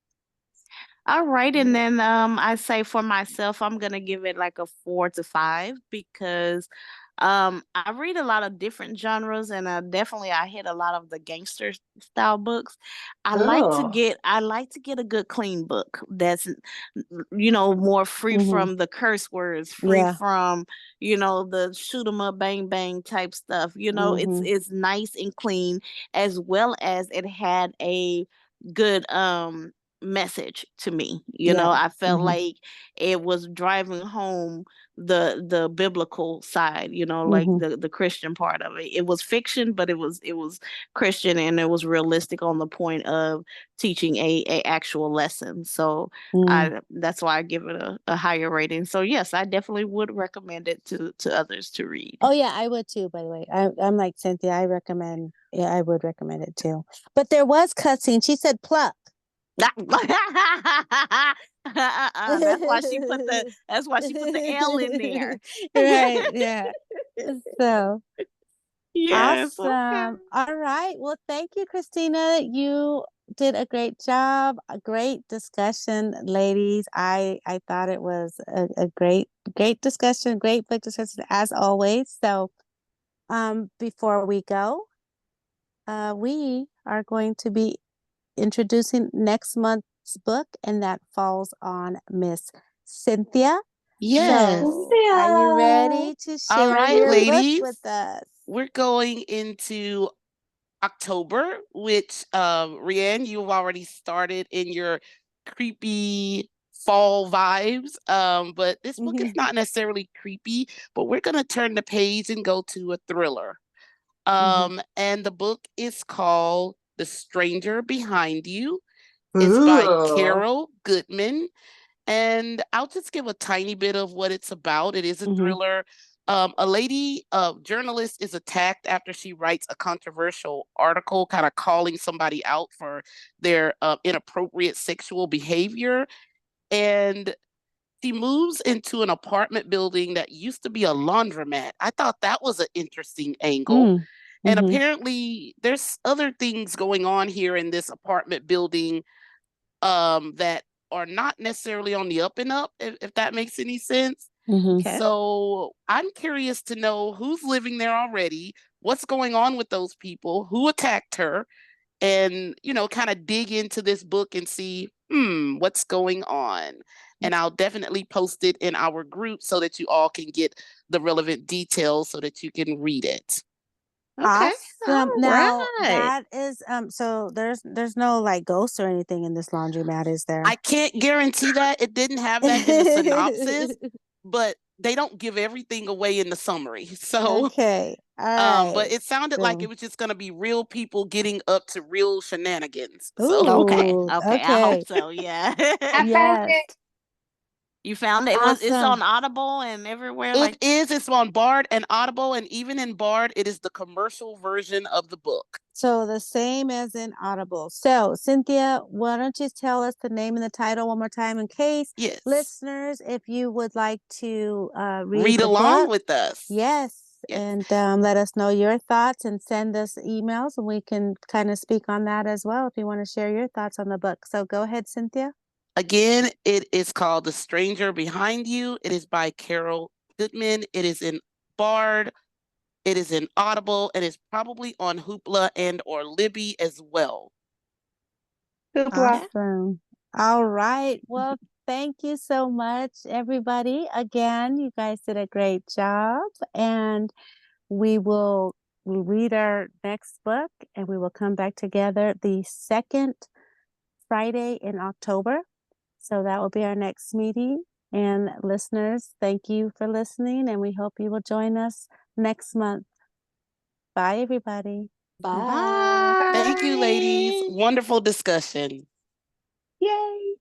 All right, and then I say for myself, I'm gonna give it like a 4 to 5 because I read a lot of different genres, and definitely I hit a lot of the gangster style books. Oh. I like to get a good clean book that's more free Mhm. from the curse words, free Yeah. from the shoot 'em up, bang bang type stuff. It's Mhm. it's nice and clean, as well as it had a good message to me. Yeah. I felt Mhm. like it was driving home the biblical side, like Mhm. the Christian part of it. It was fiction, but it was Christian, and it was realistic on the point of teaching a actual lesson. So Mm. I that's why I give it a higher rating. So yes, I definitely would recommend it to others to read. Oh yeah, I would too, by the way. I'm like Cynthia. I would recommend it too. But there was cussing. She said pluck. That's why she put the L in there. Right, yeah. So Yes, okay. awesome. All right. Well, thank you, Christina. You did a great job. A great discussion, ladies. I thought it was a great discussion, great book discussion as always. So before we go, we are going to be introducing next month's book, and that falls on Miss Cynthia. Yes. So, are you ready to All share right, your book ladies. with us? We're going into October, which Rianne, you've already started in your creepy fall vibes. But this book is not necessarily creepy, but we're gonna turn the page and go to a thriller. Mhm. And the book is called The Stranger Behind You. It's by Ooh. Carol Goodman. And I'll just give a tiny bit of what it's about. It is a Mhm. thriller. A journalist, is attacked after she writes a controversial article, kind of calling somebody out for their inappropriate sexual behavior. And she moves into an apartment building that used to be a laundromat. I thought that was an interesting angle. Mm. And Mhm. apparently, there's other things going on here in this apartment building that are not necessarily on the up and up, if that makes any sense. Mhm. Okay. So I'm curious to know who's living there already, what's going on with those people, who attacked her, and kind of dig into this book and see what's going on. And I'll definitely post it in our group so that you all can get the relevant details so that you can read it. Okay. Awesome. All Now right. that is so there's no like ghosts or anything in this laundromat, is there? I can't guarantee that. It didn't have that in the synopsis, but they don't give everything away in the summary. So, Okay. All but right. it sounded like it So, was just going to be real people getting up to real shenanigans. So, Okay. ooh, Okay. I hope okay. so. Yeah. I found Yes. it. You found it. It's on Awesome. Audible and everywhere. it Like, is. It's on Bard and Audible, and even in Bard, it is the commercial version of the book. So the same as in Audible. So, Cynthia, why don't you tell us the name and the title one more time in case Yes. listeners, if you would like to read Read the along book, with us. yes, Yes. and let us know your thoughts and send us emails, and we can kind of speak on that as well if you want to share your thoughts on the book. So go ahead, Cynthia. Again, it is called The Stranger Behind You. It is by Carol Goodman. It is in Bard. It is in Audible. It is probably on Hoopla and or Libby as well. Hoopla. okay. Awesome. All right. Well, thank you so much, everybody. Again, you guys did a great job, and we'll read our next book, and we will come back together the second Friday in October. So that will be our next meeting. And listeners, thank you for listening, and we hope you will join us next month. Bye, everybody. Bye. Thank you, ladies. Bye. Wonderful discussion. Yay.